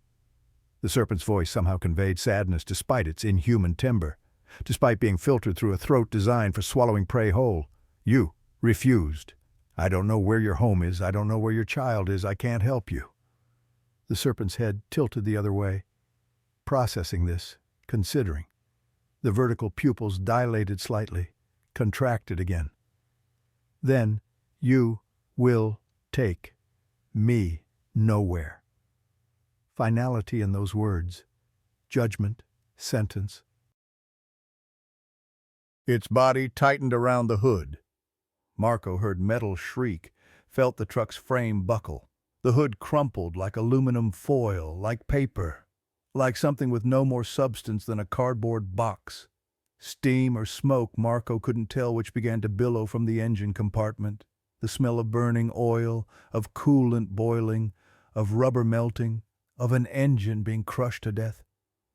The serpent's voice somehow conveyed sadness despite its inhuman timbre, despite being filtered through a throat designed for swallowing prey whole. "You refused. I don't know where your home is, I don't know where your child is, I can't help you." The serpent's head tilted the other way, processing this, considering. The vertical pupils dilated slightly, contracted again. "Then you will take me nowhere." Finality in those words. Judgment, sentence. Its body tightened around the hood. Marco heard metal shriek, felt the truck's frame buckle. The hood crumpled like aluminum foil, like paper, like something with no more substance than a cardboard box. Steam or smoke, Marco couldn't tell which began to billow from the engine compartment. The smell of burning oil, of coolant boiling, of rubber melting, of an engine being crushed to death.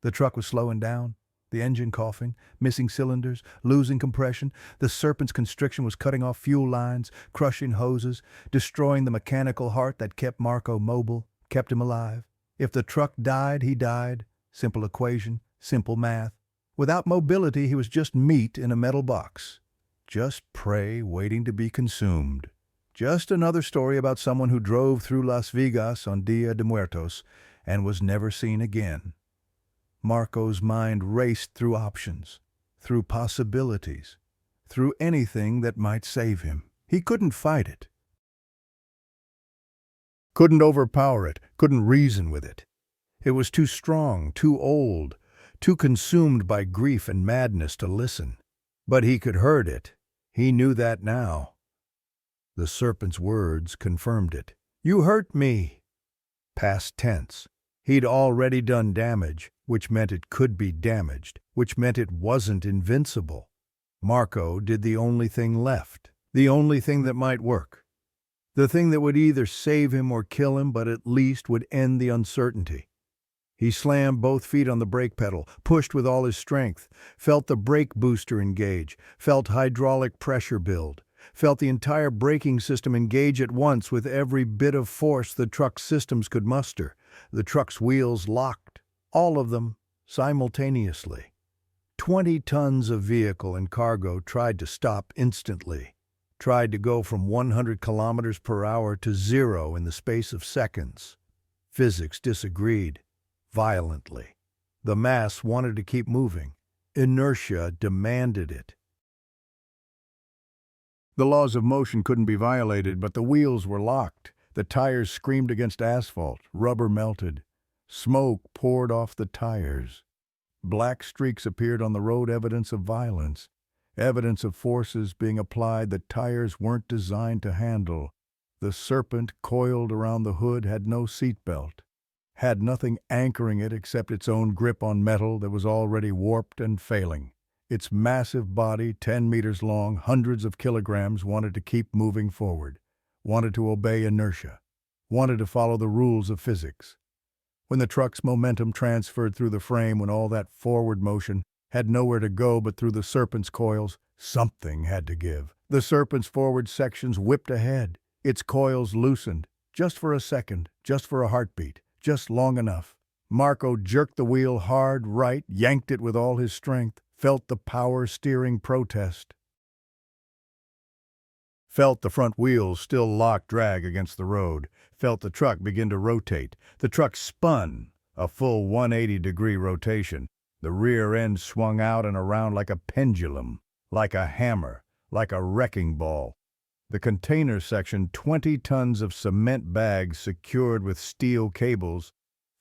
The truck was slowing down, the engine coughing, missing cylinders, losing compression. The serpent's constriction was cutting off fuel lines, crushing hoses, destroying the mechanical heart that kept Marco mobile, kept him alive. If the truck died, he died. Simple equation, simple math. Without mobility, he was just meat in a metal box. Just prey waiting to be consumed. Just another story about someone who drove through Las Vigas on Día de Muertos and was never seen again. Marco's mind raced through options, through possibilities, through anything that might save him. He couldn't fight it. Couldn't overpower it, couldn't reason with it. It was too strong, too old, too consumed by grief and madness to listen. But he could hurt it. He knew that now. The serpent's words confirmed it. "You hurt me." Past tense. He'd already done damage, which meant it could be damaged, which meant it wasn't invincible. Marco did the only thing left, the only thing that might work. The thing that would either save him or kill him, but at least would end the uncertainty. He slammed both feet on the brake pedal, pushed with all his strength, felt the brake booster engage, felt hydraulic pressure build, felt the entire braking system engage at once with every bit of force the truck's systems could muster. The truck's wheels locked, all of them simultaneously. 20 tons of vehicle and cargo tried to stop instantly, tried to go from 100 kilometers per hour to 0 in the space of seconds. Physics disagreed, violently. The mass wanted to keep moving. Inertia demanded it. The laws of motion couldn't be violated, but the wheels were locked. The tires screamed against asphalt, rubber melted. Smoke poured off the tires. Black streaks appeared on the road, evidence of violence. Evidence of forces being applied that tires weren't designed to handle. The serpent coiled around the hood had no seatbelt, had nothing anchoring it except its own grip on metal that was already warped and failing. Its massive body, 10 meters long, hundreds of kilograms, wanted to keep moving forward, wanted to obey inertia, wanted to follow the rules of physics. When the truck's momentum transferred through the frame, when all that forward motion had nowhere to go but through the serpent's coils, something had to give. The serpent's forward sections whipped ahead. Its coils loosened, just for a second, just for a heartbeat, just long enough. Marco jerked the wheel hard right, yanked it with all his strength, felt the power steering protest. Felt the front wheels still lock drag against the road, felt the truck begin to rotate. The truck spun, a full 180-degree rotation. The rear end swung out and around like a pendulum, like a hammer, like a wrecking ball. The container section, 20 tons of cement bags secured with steel cables,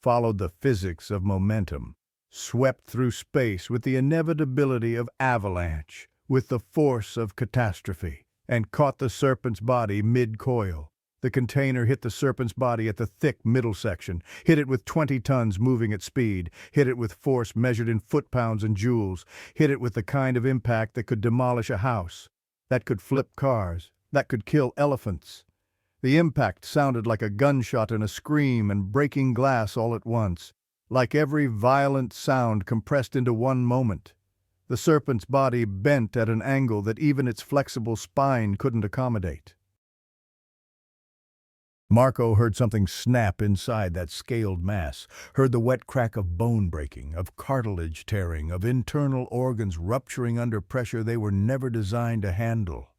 followed the physics of momentum, swept through space with the inevitability of avalanche, with the force of catastrophe, and caught the serpent's body mid-coil. The container hit the serpent's body at the thick middle section, hit it with 20 tons moving at speed, hit it with force measured in foot-pounds and joules, hit it with the kind of impact that could demolish a house, that could flip cars, that could kill elephants. The impact sounded like a gunshot and a scream and breaking glass all at once, like every violent sound compressed into one moment. The serpent's body bent at an angle that even its flexible spine couldn't accommodate. Marco heard something snap inside that scaled mass, heard the wet crack of bone breaking, of cartilage tearing, of internal organs rupturing under pressure they were never designed to handle.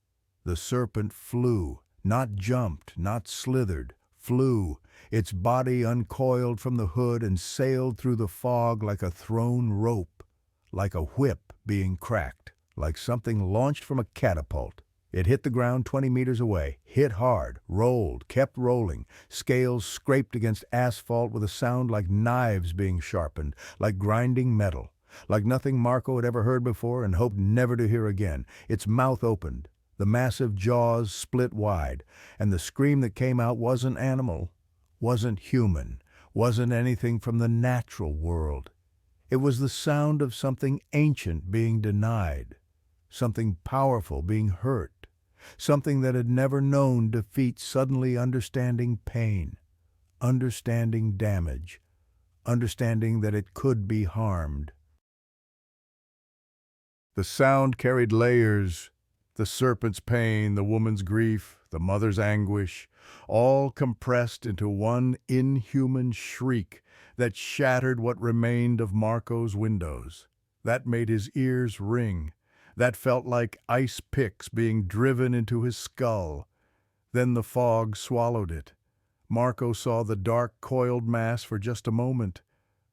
The serpent flew, not jumped, not slithered, flew. Its body uncoiled from the hood and sailed through the fog like a thrown rope, like a whip being cracked, like something launched from a catapult. It hit the ground 20 meters away, hit hard, rolled, kept rolling. Scales scraped against asphalt with a sound like knives being sharpened, like grinding metal, like nothing Marco had ever heard before and hoped never to hear again. Its mouth opened, the massive jaws split wide, and the scream that came out wasn't animal, wasn't human, wasn't anything from the natural world. It was the sound of something ancient being denied, something powerful being hurt, something that had never known defeat, suddenly understanding pain, understanding damage, understanding that it could be harmed. The sound carried layers, the serpent's pain, the woman's grief, the mother's anguish, all compressed into one inhuman shriek that shattered what remained of Marco's windows. That made his ears ring. That felt like ice picks being driven into his skull. Then the fog swallowed it. Marco saw the dark coiled mass for just a moment,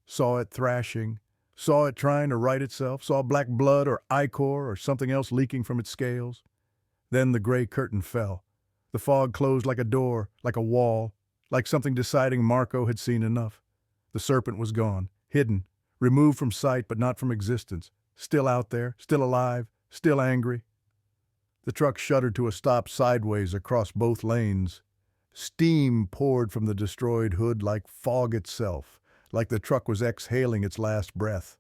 saw it thrashing, saw it trying to right itself, saw black blood or ichor or something else leaking from its scales. Then the gray curtain fell. The fog closed like a door, like a wall, like something deciding Marco had seen enough. The serpent was gone, hidden, removed from sight but not from existence. Still out there, still alive, still angry. The truck shuddered to a stop sideways across both lanes. Steam poured from the destroyed hood like fog itself, like the truck was exhaling its last breath.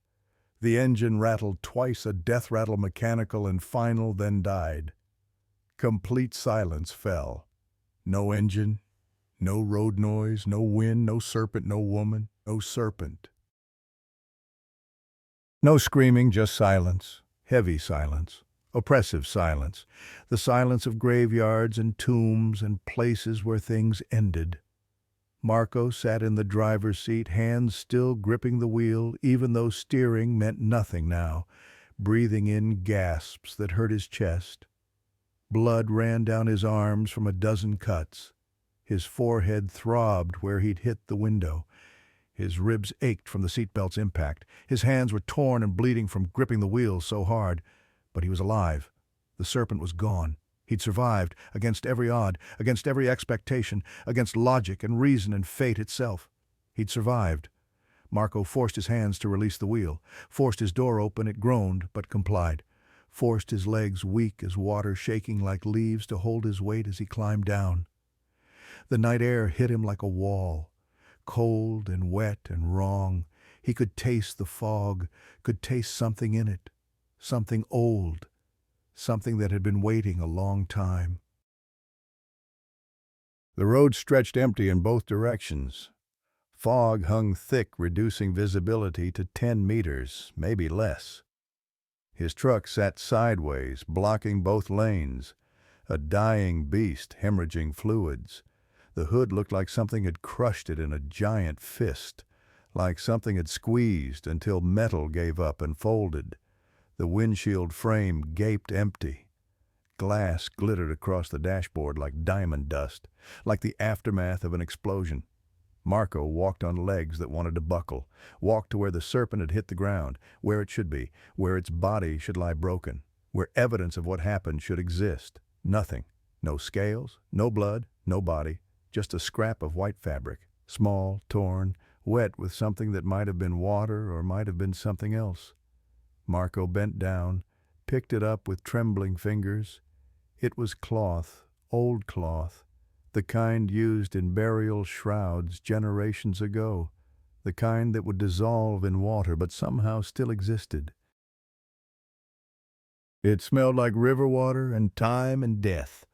The engine rattled twice, a death rattle mechanical and final, then died. Complete silence fell. No engine, no road noise, no wind, no serpent, no woman, no serpent. No screaming, just silence, heavy silence, oppressive silence, the silence of graveyards and tombs and places where things ended. Marco sat in the driver's seat, hands still gripping the wheel, even though steering meant nothing now, breathing in gasps that hurt his chest. Blood ran down his arms from a dozen cuts. His forehead throbbed where he'd hit the window. His ribs ached from the seatbelt's impact. His hands were torn and bleeding from gripping the wheels so hard. But he was alive. The serpent was gone. He'd survived, against every odd, against every expectation, against logic and reason and fate itself. He'd survived. Marco forced his hands to release the wheel. Forced his door open, it groaned, but complied. forced his legs weak as water, shaking like leaves to hold his weight as he climbed down. The night air hit him like a wall, cold and wet and wrong. He could taste the fog, could taste something in it, something old, something that had been waiting a long time. The road stretched empty in both directions. Fog hung thick, reducing visibility to 10 meters, maybe less. His truck sat sideways, blocking both lanes, a dying beast hemorrhaging fluids. The hood looked like something had crushed it in a giant fist, like something had squeezed until metal gave up and folded. The windshield frame gaped empty. Glass glittered across the dashboard like diamond dust, like the aftermath of an explosion. Marco walked on legs that wanted to buckle, walked to where the serpent had hit the ground, where it should be, where its body should lie broken, where evidence of what happened should exist. Nothing. No scales, no blood, no body, just a scrap of white fabric, small, torn, wet with something that might have been water or might have been something else. Marco bent down, picked it up with trembling fingers. It was cloth, old cloth, the kind used in burial shrouds generations ago, the kind that would dissolve in water but somehow still existed. It smelled like river water and time and death.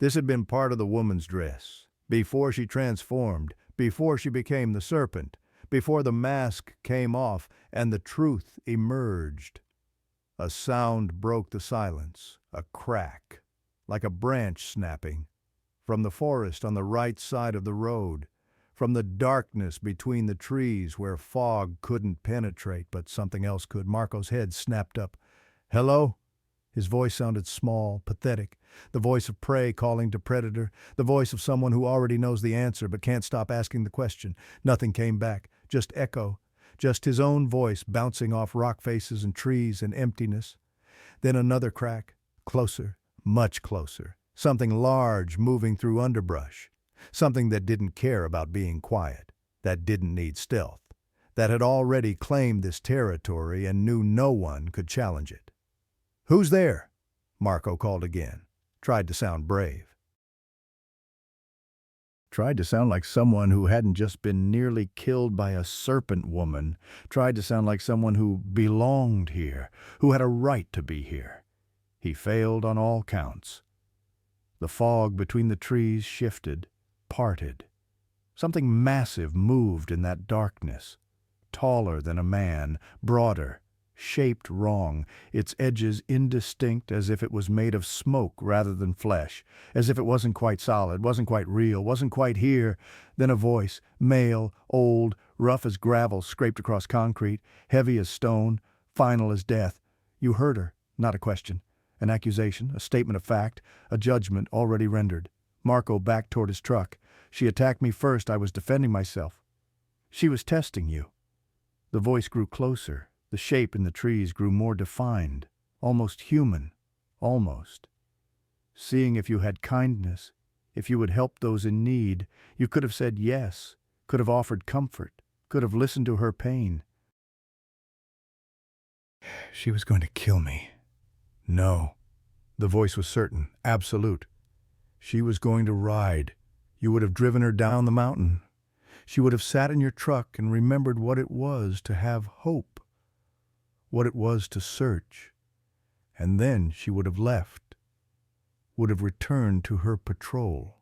This had been part of the woman's dress, before she transformed, before she became the serpent, before the mask came off and the truth emerged. A sound broke the silence, a crack, like a branch snapping. From the forest on the right side of the road, from the darkness between the trees where fog couldn't penetrate but something else could, Marco's head snapped up. "Hello?" His voice sounded small, pathetic, the voice of prey calling to predator, the voice of someone who already knows the answer but can't stop asking the question. Nothing came back, just echo, just his own voice bouncing off rock faces and trees and emptiness. Then another crack, closer, much closer. Something large moving through underbrush. Something that didn't care about being quiet, that didn't need stealth, that had already claimed this territory and knew no one could challenge it. "Who's there?" Marco called again, tried to sound brave. Tried to sound like someone who hadn't just been nearly killed by a serpent woman, tried to sound like someone who belonged here, who had a right to be here. He failed on all counts. The fog between the trees shifted, parted. Something massive moved in that darkness, taller than a man, broader, shaped wrong, its edges indistinct as if it was made of smoke rather than flesh, as if it wasn't quite solid, wasn't quite real, wasn't quite here. Then a voice, male, old, rough as gravel scraped across concrete, heavy as stone, final as death. You heard her, not a question. An accusation, a statement of fact, a judgment already rendered. Marco backed toward his truck. "She attacked me first. I was defending myself." "She was testing you." The voice grew closer. The shape in the trees grew more defined, almost human, almost. "Seeing if you had kindness, if you would help those in need, you could have said yes, could have offered comfort, could have listened to her pain." "She was going to kill me." "No." The voice was certain, absolute. "She was going to ride. You would have driven her down the mountain. She would have sat in your truck and remembered what it was to have hope, what it was to search. And then she would have left, would have returned to her patrol,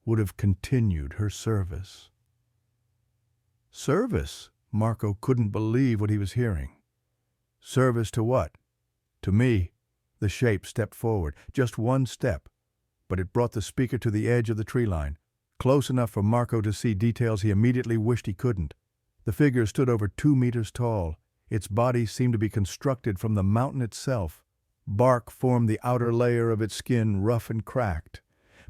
would have continued her service." Service? Marco couldn't believe what he was hearing. Service to what? To me. The shape stepped forward, just one step, but it brought the speaker to the edge of the tree line, close enough for Marco to see details he immediately wished he couldn't. The figure stood over 2 meters tall. Its body seemed to be constructed from the mountain itself. Bark formed the outer layer of its skin, rough and cracked.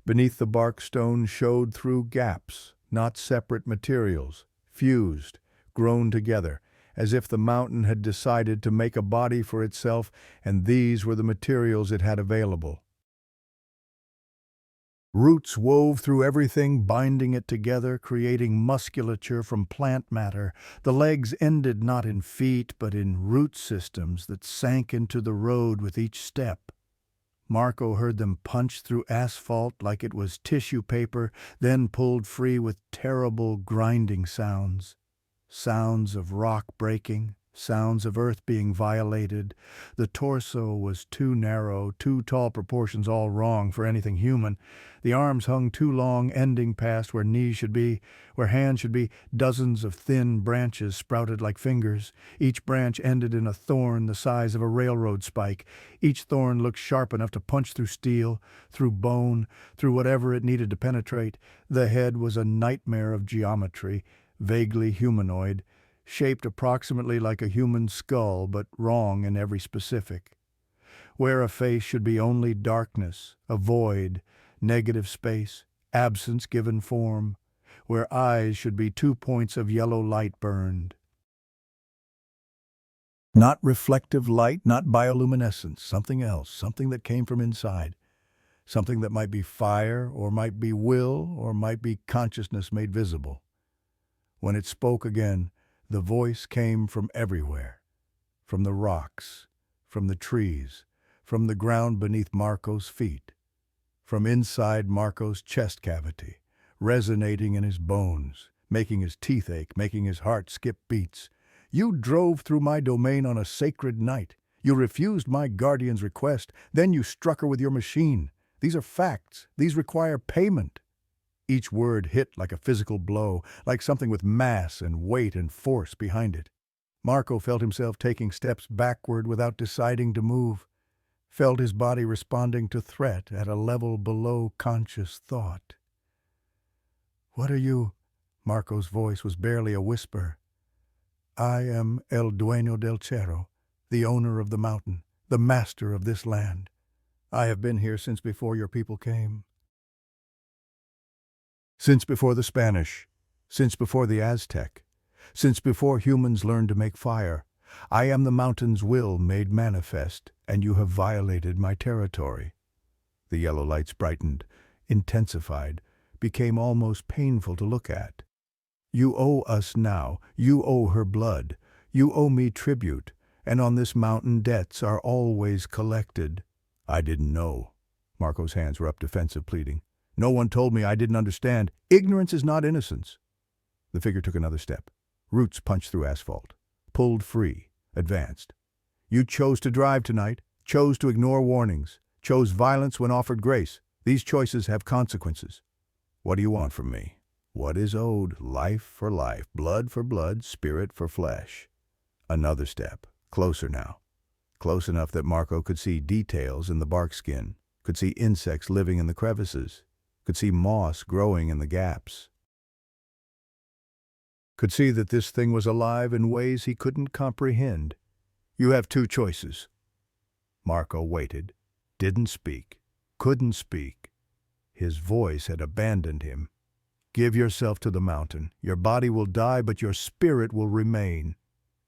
Beneath the bark stone showed through gaps, not separate materials, fused, grown together, as if the mountain had decided to make a body for itself, and these were the materials it had available. Roots wove through everything, binding it together, creating musculature from plant matter. The legs ended not in feet, but in root systems that sank into the road with each step. Marco heard them punch through asphalt like it was tissue paper, then pulled free with terrible grinding sounds. Sounds of rock breaking, sounds of earth being violated. The torso was too narrow, too tall proportions all wrong for anything human. The arms hung too long, ending past where knees should be, where hands should be. Dozens of thin branches sprouted like fingers. Each branch ended in a thorn the size of a railroad spike. Each thorn looked sharp enough to punch through steel, through bone, through whatever it needed to penetrate. The head was a nightmare of geometry, vaguely humanoid, shaped approximately like a human skull, but wrong in every specific. Where a face should be only darkness, a void, negative space, absence given form. Where eyes should be 2 points of yellow light burned. Not reflective light, not bioluminescence, something else, something that came from inside. Something that might be fire, or might be will, or might be consciousness made visible. When it spoke again, the voice came from everywhere. From the rocks, from the trees, from the ground beneath Marco's feet. From inside Marco's chest cavity, resonating in his bones, making his teeth ache, making his heart skip beats. You drove through my domain on a sacred night. You refused my guardian's request, then you struck her with your machine. These are facts. These require payment. Each word hit like a physical blow, like something with mass and weight and force behind it. Marco felt himself taking steps backward without deciding to move, felt his body responding to threat at a level below conscious thought. "What are you?" Marco's voice was barely a whisper. "I am El Dueño del Cerro, the owner of the mountain, the master of this land. I have been here since before your people came. Since before the Spanish, since before the Aztec, since before humans learned to make fire. I am the mountain's will made manifest, and you have violated my territory." The yellow lights brightened, intensified, became almost painful to look at. "You owe us now. You owe her blood. You owe me tribute, and on this mountain debts are always collected." "I didn't know." Marco's hands were up, defensive, pleading. "No one told me. I didn't understand. Ignorance is not innocence." The figure took another step. Roots punched through asphalt, pulled free, advanced. "You chose to drive tonight, chose to ignore warnings, chose violence when offered grace. These choices have consequences. What do you want from me? What is owed? Life for life, blood for blood, spirit for flesh." Another step, closer now. Close enough that Marco could see details in the bark skin, could see insects living in the crevices, could see moss growing in the gaps. Could see that this thing was alive in ways he couldn't comprehend. "You have 2 choices." Marco waited, didn't speak, couldn't speak. His voice had abandoned him. "Give yourself to the mountain. Your body will die, but your spirit will remain.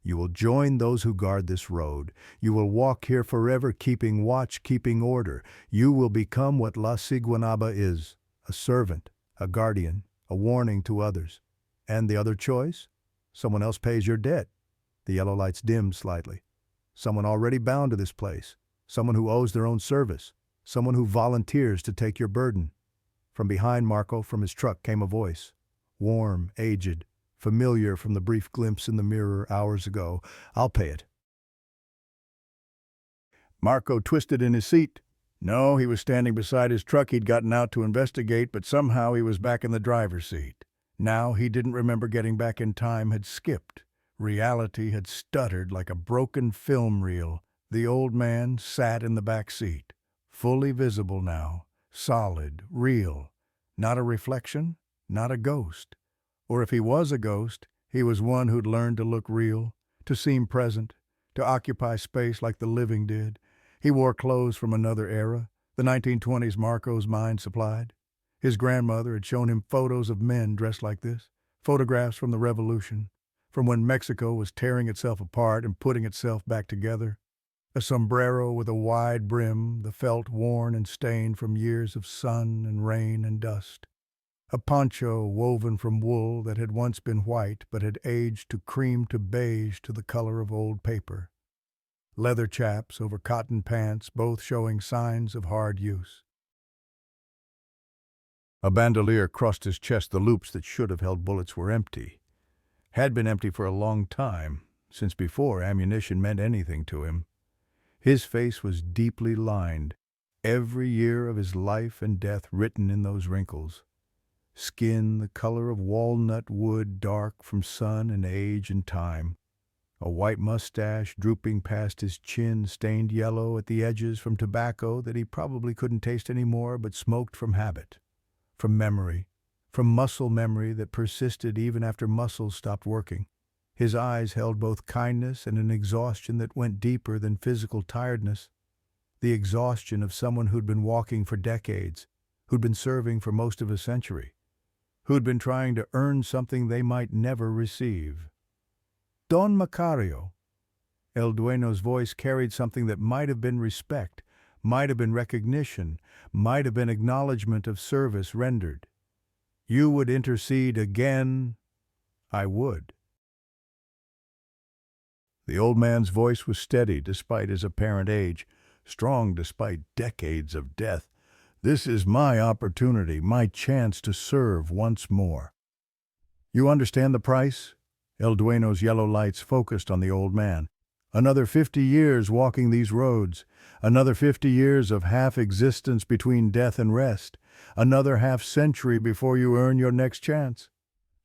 You will join those who guard this road. You will walk here forever, keeping watch, keeping order. You will become what La Siguanaba is, a servant, a guardian, a warning to others. And the other choice? Someone else pays your debt." The yellow lights dimmed slightly. "Someone already bound to this place. Someone who owes their own service. Someone who volunteers to take your burden." From behind Marco, from his truck, came a voice. Warm, aged, familiar from the brief glimpse in the mirror hours ago. "I'll pay it." Marco twisted in his seat. No, he was standing beside his truck. He'd gotten out to investigate, but somehow he was back in the driver's seat. Now he didn't remember getting back in time, had skipped. Reality had stuttered like a broken film reel. The old man sat in the back seat, fully visible now, solid, real. Not a reflection, not a ghost. Or if he was a ghost, he was one who'd learned to look real, to seem present, to occupy space like the living did. He wore clothes from another era, the 1920s Marco's mind supplied. His grandmother had shown him photos of men dressed like this, photographs from the Revolution, from when Mexico was tearing itself apart and putting itself back together. A sombrero with a wide brim, the felt worn and stained from years of sun and rain and dust. A poncho woven from wool that had once been white but had aged to cream to beige to the color of old paper. Leather chaps over cotton pants, both showing signs of hard use. A bandolier crossed his chest. The loops that should have held bullets were empty. Had been empty for a long time, since before ammunition meant anything to him. His face was deeply lined, every year of his life and death written in those wrinkles. Skin the color of walnut wood, dark from sun and age and time. A white mustache drooping past his chin, stained yellow at the edges from tobacco that he probably couldn't taste any more but smoked from habit, from memory, from muscle memory that persisted even after muscles stopped working. His eyes held both kindness and an exhaustion that went deeper than physical tiredness, the exhaustion of someone who'd been walking for decades, who'd been serving for most of a century, who'd been trying to earn something they might never receive. Don Macario. El Dueño's voice carried something that might have been respect, might have been recognition, might have been acknowledgement of service rendered. You would intercede again? I would. The old man's voice was steady despite his apparent age, strong despite decades of death. This is my opportunity, my chance to serve once more. You understand the price? El Dueño's yellow lights focused on the old man. Another 50 years walking these roads, another 50 years of half-existence between death and rest, another half-century before you earn your next chance.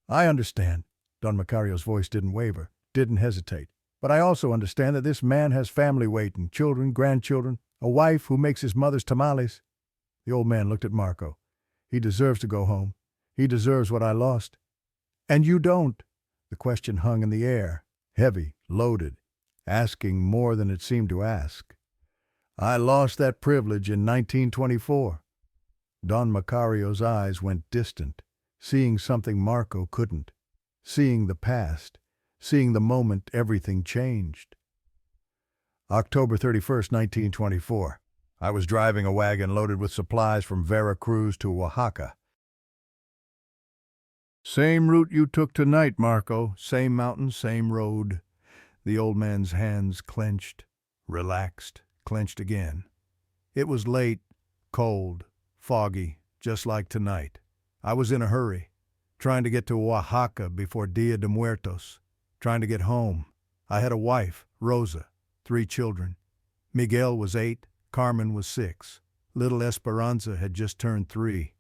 I understand. Don Macario's voice didn't waver, didn't hesitate. But I also understand that this man has family waiting, children, grandchildren, a wife who makes his mother's tamales. The old man looked at Marco. He deserves to go home. He deserves what I lost. And you don't. The question hung in the air, heavy, loaded, asking more than it seemed to ask. I lost that privilege in 1924. Don Macario's eyes went distant, seeing something Marco couldn't, seeing the past, seeing the moment everything changed. October 31st, 1924. I was driving a wagon loaded with supplies from Veracruz to Oaxaca. Same route you took tonight, Marco. Same mountain, same road. The old man's hands clenched, relaxed, clenched again. It was late, cold, foggy, just like tonight. I was in a hurry, trying to get to Oaxaca before Día de Muertos, trying to get home. I had a wife, Rosa, 3 children. Miguel was 8, Carmen was 6. Little Esperanza had just turned 3.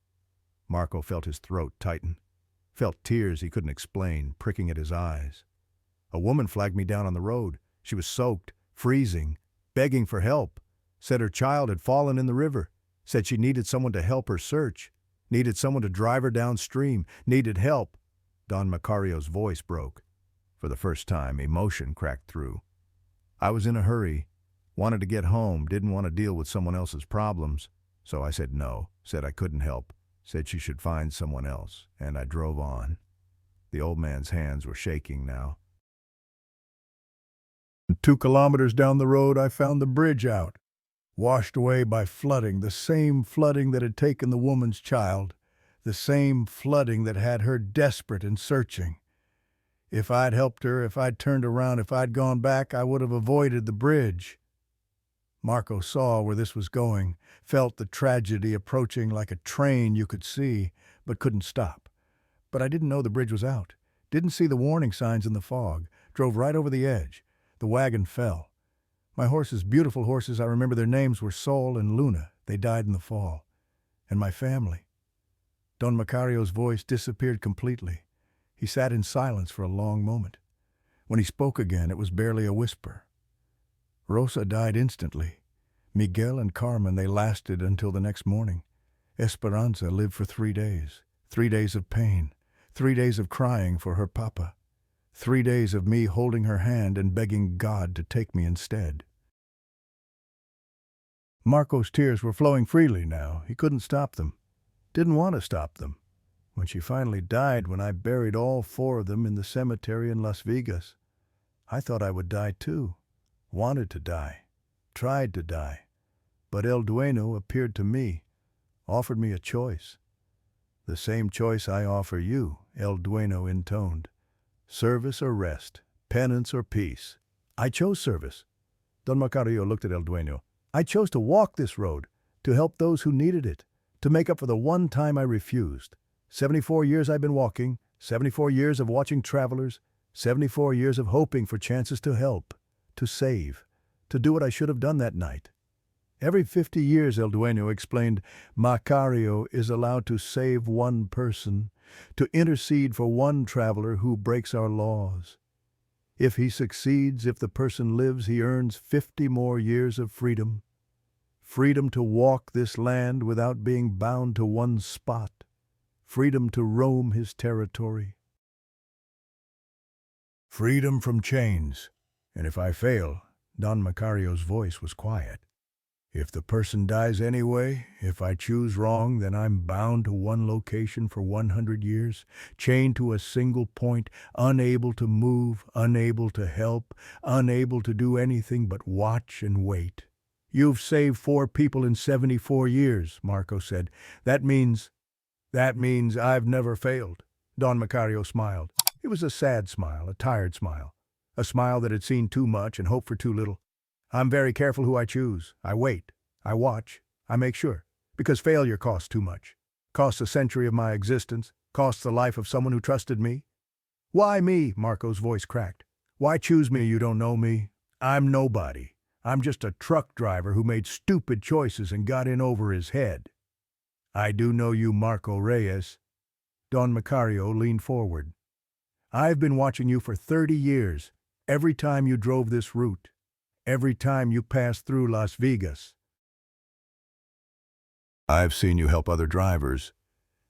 Marco felt his throat tighten, felt tears he couldn't explain pricking at his eyes. A woman flagged me down on the road. She was soaked, freezing, begging for help, said her child had fallen in the river, said she needed someone to help her search, needed someone to drive her downstream, needed help. Don Macario's voice broke. For the first time, emotion cracked through. I was in a hurry, wanted to get home, didn't want to deal with someone else's problems, so I said no, said I couldn't help, said she should find someone else, and I drove on. The old man's hands were shaking now. 2 kilometers down the road, I found the bridge out, washed away by flooding, the same flooding that had taken the woman's child, the same flooding that had her desperate and searching. If I'd helped her, if I'd turned around, if I'd gone back, I would have avoided the bridge. Marco saw where this was going, felt the tragedy approaching like a train you could see, but couldn't stop. But I didn't know the bridge was out, didn't see the warning signs in the fog, drove right over the edge. The wagon fell. My horses, beautiful horses, I remember their names were Sol and Luna. They died in the fall. And my family. Don Macario's voice disappeared completely. He sat in silence for a long moment. When he spoke again, it was barely a whisper. Rosa died instantly. Miguel and Carmen, they lasted until the next morning. Esperanza lived for 3 days. 3 days of pain. 3 days of crying for her papa. 3 days of me holding her hand and begging God to take me instead. Marco's tears were flowing freely now. He couldn't stop them. Didn't want to stop them. When she finally died, when I buried all 4 of them in the cemetery in Las Vigas, I thought I would die too. Wanted to die. tried to die. But El Dueño appeared to me, offered me a choice. The same choice I offer you, El Dueño intoned. Service or rest, penance or peace. I chose service. Don Macario looked at El Dueño. I chose to walk this road, to help those who needed it, to make up for the one time I refused. 74 years I've been walking, 74 years of watching travelers, 74 years of hoping for chances to help, to save, to do what I should have done that night. Every 50 years, El Dueño explained, Macario is allowed to save one person, to intercede for one traveler who breaks our laws. If he succeeds, if the person lives, he earns 50 more years of freedom. Freedom to walk this land without being bound to one spot. Freedom to roam his territory. Freedom from chains. And if I fail, Don Macario's voice was quiet. If the person dies anyway, if I choose wrong, then I'm bound to one location for 100 years, chained to a single point, unable to move, unable to help, unable to do anything but watch and wait. You've saved 4 people in 74 years, Marco said. That means I've never failed. Don Macario smiled. It was a sad smile, a tired smile, a smile that had seen too much and hoped for too little. I'm very careful who I choose. I wait. I watch. I make sure. Because failure costs too much. Costs a century of my existence. Costs the life of someone who trusted me. Why me? Marco's voice cracked. Why choose me? You don't know me. I'm nobody. I'm just a truck driver who made stupid choices and got in over his head. I do know you, Marco Reyes. Don Macario leaned forward. I've been watching you for 30 years. Every time you drove this route. Every time you passed through Las Vigas. I've seen you help other drivers.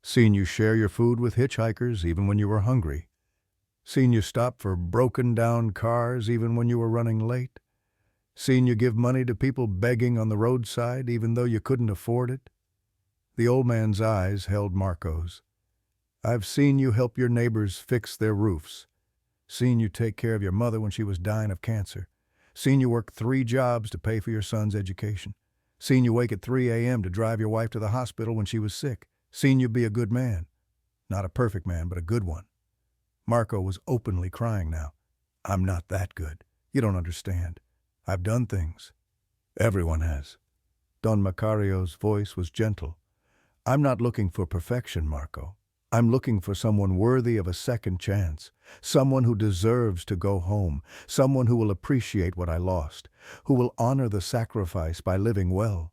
Seen you share your food with hitchhikers even when you were hungry. Seen you stop for broken-down cars even when you were running late. Seen you give money to people begging on the roadside even though you couldn't afford it. The old man's eyes held Marco's. I've seen you help your neighbors fix their roofs. Seen you take care of your mother when she was dying of cancer. Seen you work 3 jobs to pay for your son's education. Seen you wake at 3 a.m. to drive your wife to the hospital when she was sick. Seen you be a good man. Not a perfect man, but a good one. Marco was openly crying now. I'm not that good. You don't understand. I've done things. Everyone has. Don Macario's voice was gentle. I'm not looking for perfection, Marco. I'm looking for someone worthy of a second chance, someone who deserves to go home, someone who will appreciate what I lost, who will honor the sacrifice by living well.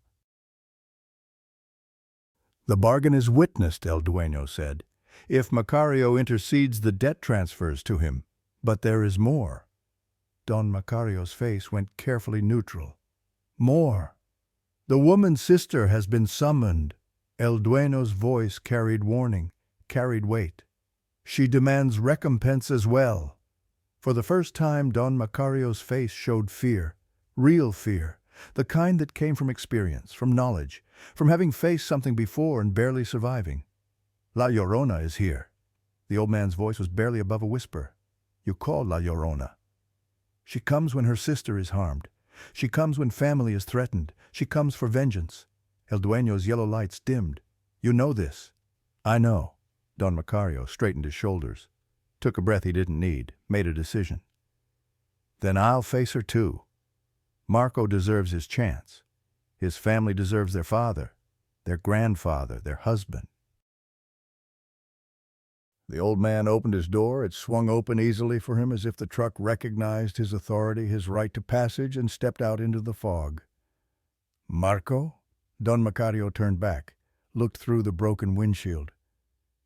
The bargain is witnessed, El Dueño said. If Macario intercedes, the debt transfers to him. But there is more. Don Macario's face went carefully neutral. More. The woman's sister has been summoned. El Dueño's voice carried warning. Carried weight. She demands recompense as well. For the first time, Don Macario's face showed fear, real fear, the kind that came from experience, from knowledge, from having faced something before and barely surviving. La Llorona is here. The old man's voice was barely above a whisper. You call La Llorona. She comes when her sister is harmed. She comes when family is threatened. She comes for vengeance. El Dueño's yellow lights dimmed. You know this. I know. Don Macario straightened his shoulders, took a breath he didn't need, made a decision. Then I'll face her too. Marco deserves his chance. His family deserves their father, their grandfather, their husband. The old man opened his door. It swung open easily for him as if the truck recognized his authority, his right to passage, and stepped out into the fog. Marco? Don Macario turned back, looked through the broken windshield.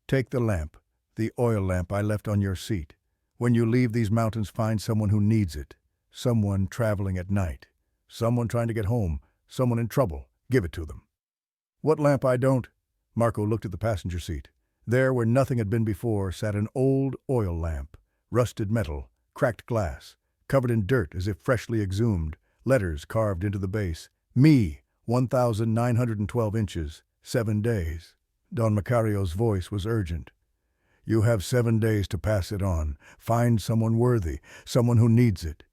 Take the lamp, the oil lamp I left on your seat. When you leave these mountains, find someone who needs it. Someone traveling at night. Someone trying to get home. Someone in trouble. Give it to them. What lamp? I don't. Marco looked at the passenger seat. There, where nothing had been before, sat an old oil lamp. Rusted metal, cracked glass, covered in dirt as if freshly exhumed, letters carved into the base. Me, 1,912 inches, 7 days. Don Macario's voice was urgent. You have 7 days to pass it on. Find someone worthy, someone who needs it.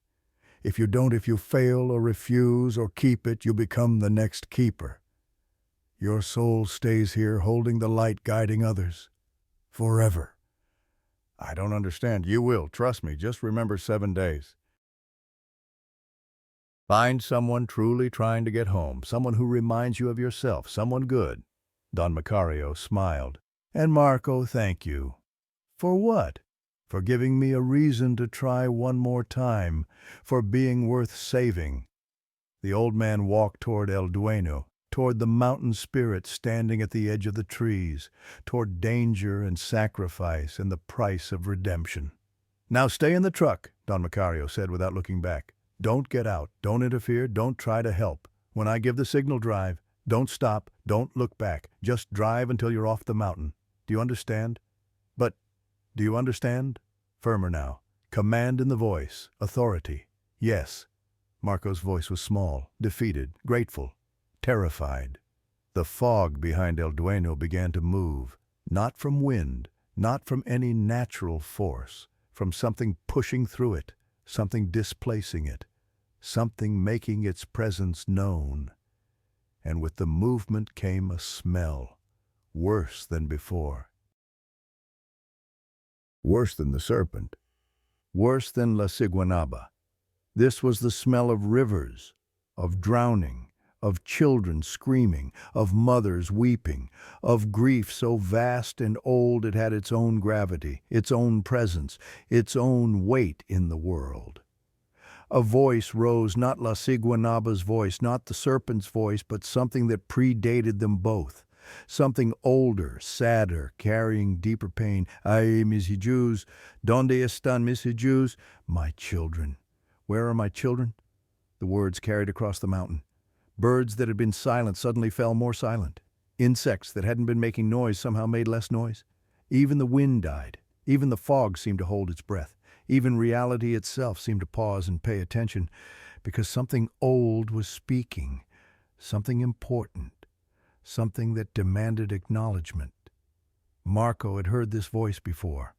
If you don't, if you fail or refuse or keep it, you become the next keeper. Your soul stays here holding the light guiding others. Forever. I don't understand. You will. Trust me. Just remember 7 days. Find someone truly trying to get home, someone who reminds you of yourself, someone good. Don Macario smiled. And Marco, thank you. For what? For giving me a reason to try one more time, for being worth saving. The old man walked toward El Dueño, toward the mountain spirit standing at the edge of the trees, toward danger and sacrifice and the price of redemption. Now stay in the truck, Don Macario said without looking back. Don't get out, don't interfere, don't try to help. When I give the signal, drive. Don't stop, don't look back. Just drive until you're off the mountain. Do you understand? But, do you understand? Firmer now. Command in the voice, authority. Yes. Marco's voice was small, defeated, grateful, terrified. The fog behind El Dueño began to move, not from wind, not from any natural force, from something pushing through it, something displacing it, something making its presence known. And with the movement came a smell, worse than before. Worse than the serpent, worse than La Siguanaba. This was the smell of rivers, of drowning, of children screaming, of mothers weeping, of grief so vast and old it had its own gravity, its own presence, its own weight in the world. A voice rose, not La Siguanaba's voice, not the serpent's voice, but something that predated them both. Something older, sadder, carrying deeper pain. Ay, mis hijos, donde están mis hijos? My children. Where are my children? The words carried across the mountain. Birds that had been silent suddenly fell more silent. Insects that hadn't been making noise somehow made less noise. Even the wind died. Even the fog seemed to hold its breath. Even reality itself seemed to pause and pay attention, because something old was speaking, something important, something that demanded acknowledgement. Marco had heard this voice before,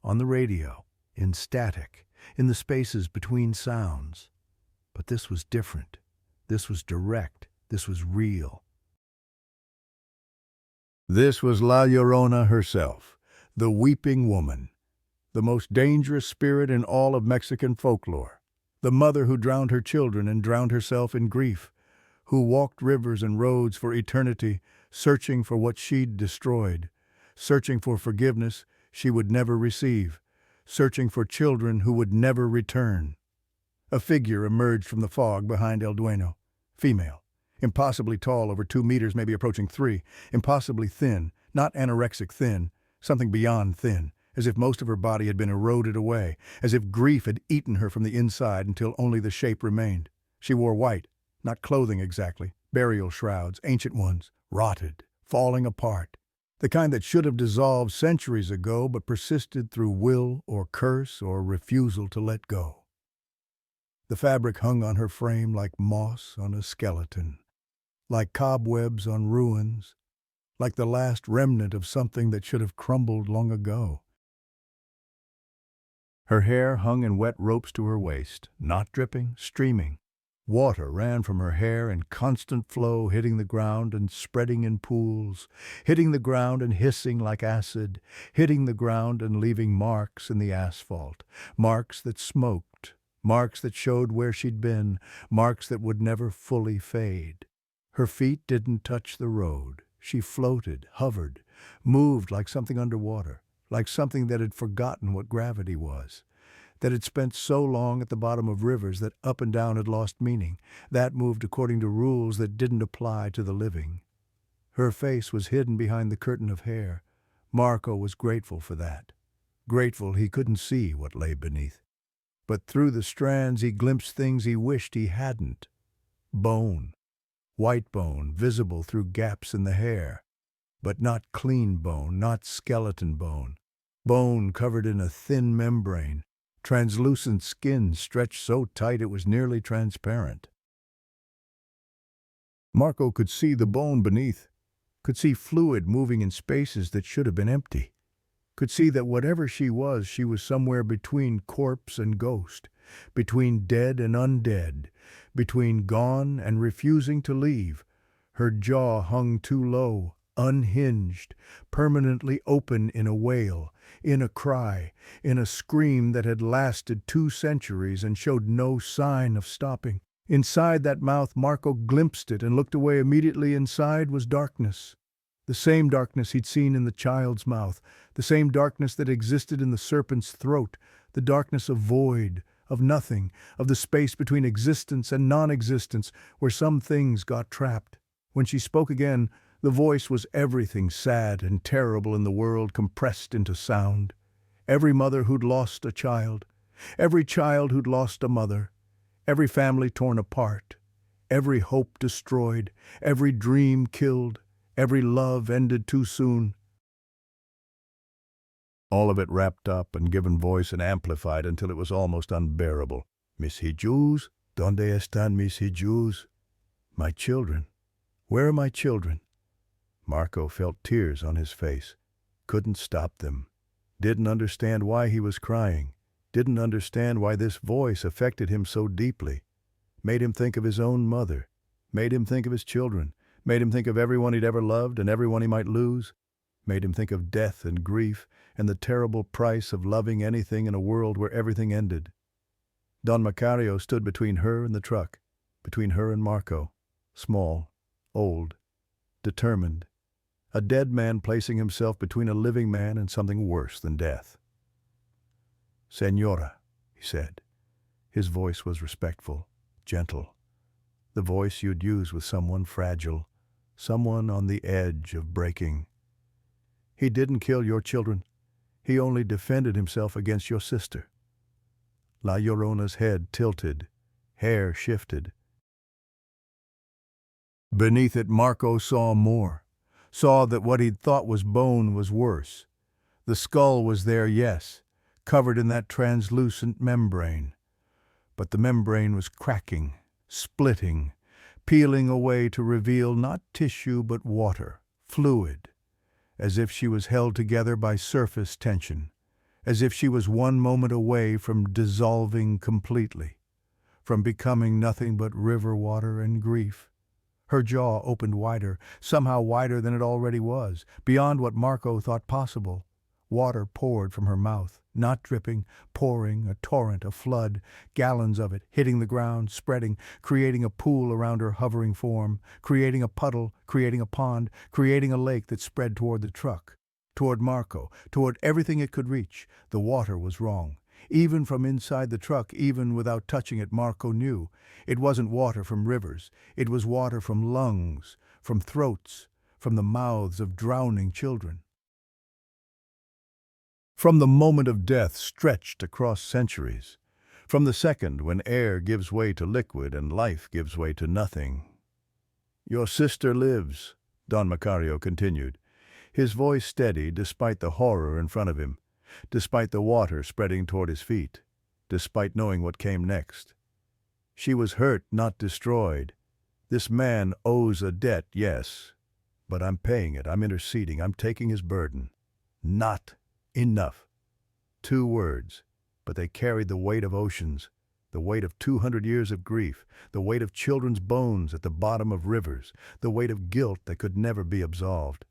on the radio, in static, in the spaces between sounds. But this was different. This was direct. This was real. This was La Llorona herself, the weeping woman, the most dangerous spirit in all of Mexican folklore, the mother who drowned her children and drowned herself in grief, who walked rivers and roads for eternity, searching for what she'd destroyed, searching for forgiveness she would never receive, searching for children who would never return. A figure emerged from the fog behind El Dueño. Female. Impossibly tall, over 2 meters, maybe approaching 3. Impossibly thin, not anorexic thin, something beyond thin, as if most of her body had been eroded away, as if grief had eaten her from the inside until only the shape remained. She wore white, not clothing exactly, burial shrouds, ancient ones, rotted, falling apart, the kind that should have dissolved centuries ago but persisted through will or curse or refusal to let go. The fabric hung on her frame like moss on a skeleton, like cobwebs on ruins, like the last remnant of something that should have crumbled long ago. Her hair hung in wet ropes to her waist, not dripping, streaming. Water ran from her hair in constant flow, hitting the ground and spreading in pools, hitting the ground and hissing like acid, hitting the ground and leaving marks in the asphalt, marks that smoked, marks that showed where she'd been, marks that would never fully fade. Her feet didn't touch the road. She floated, hovered, moved like something underwater, like something that had forgotten what gravity was, that had spent so long at the bottom of rivers that up and down had lost meaning, that moved according to rules that didn't apply to the living. Her face was hidden behind the curtain of hair. Marco was grateful for that, grateful he couldn't see what lay beneath. But through the strands he glimpsed things he wished he hadn't. Bone, white bone, visible through gaps in the hair, but not clean bone, not skeleton bone. Bone covered in a thin membrane, translucent skin stretched so tight it was nearly transparent. Marco could see the bone beneath, could see fluid moving in spaces that should have been empty, could see that whatever she was somewhere between corpse and ghost, between dead and undead, between gone and refusing to leave. Her jaw hung too low, unhinged, permanently open in a wail, in a cry, in a scream that had lasted 2 centuries and showed no sign of stopping. Inside that mouth, Marco glimpsed it and looked away. Immediately inside was darkness. The same darkness he'd seen in the child's mouth, the same darkness that existed in the serpent's throat, the darkness of void, of nothing, of the space between existence and non-existence, where some things got trapped. When she spoke again, the voice was everything sad and terrible in the world compressed into sound. Every mother who'd lost a child, every child who'd lost a mother, every family torn apart, every hope destroyed, every dream killed, every love ended too soon. All of it wrapped up and given voice and amplified until it was almost unbearable. Mis hijos, donde están mis hijos? My children. Where are my children? Marco felt tears on his face, couldn't stop them, didn't understand why he was crying, didn't understand why this voice affected him so deeply, made him think of his own mother, made him think of his children, made him think of everyone he'd ever loved and everyone he might lose, made him think of death and grief and the terrible price of loving anything in a world where everything ended. Don Macario stood between her and the truck, between her and Marco, small, old, determined, a dead man placing himself between a living man and something worse than death. "Señora," he said. His voice was respectful, gentle, the voice you'd use with someone fragile, someone on the edge of breaking. "He didn't kill your children. He only defended himself against your sister." La Llorona's head tilted, hair shifted. Beneath it, Marco saw more, saw that what he'd thought was bone was worse. The skull was there, yes, covered in that translucent membrane. But the membrane was cracking, splitting, peeling away to reveal not tissue but water, fluid, as if she was held together by surface tension, as if she was one moment away from dissolving completely, from becoming nothing but river water and grief. Her jaw opened wider, somehow wider than it already was, beyond what Marco thought possible. Water poured from her mouth, not dripping, pouring, a torrent, a flood, gallons of it, hitting the ground, spreading, creating a pool around her hovering form, creating a puddle, creating a pond, creating a lake that spread toward the truck, toward Marco, toward everything it could reach. The water was wrong. Even from inside the truck, even without touching it, Marco knew. It wasn't water from rivers. It was water from lungs, from throats, from the mouths of drowning children. From the moment of death stretched across centuries. From the second when air gives way to liquid and life gives way to nothing. "Your sister lives," Don Macario continued, his voice steady despite the horror in front of him, despite the water spreading toward his feet, despite knowing what came next. "She was hurt, not destroyed. This man owes a debt, yes, but I'm paying it, I'm interceding, I'm taking his burden. Not enough." 2 words, but they carried the weight of oceans, the weight of 200 years of grief, the weight of children's bones at the bottom of rivers, the weight of guilt that could never be absolved.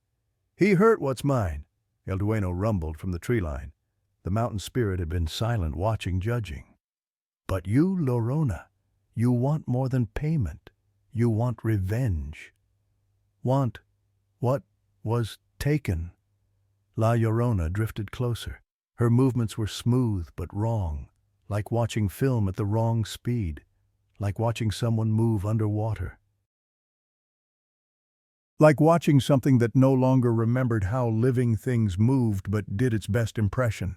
"He hurt what's mine," El Dueño rumbled from the tree line. The mountain spirit had been silent, watching, judging. "But you, Llorona, you want more than payment. You want revenge. Want what was taken." La Llorona drifted closer. Her movements were smooth but wrong, like watching film at the wrong speed, like watching someone move underwater. Like watching something that no longer remembered how living things moved but did its best impression.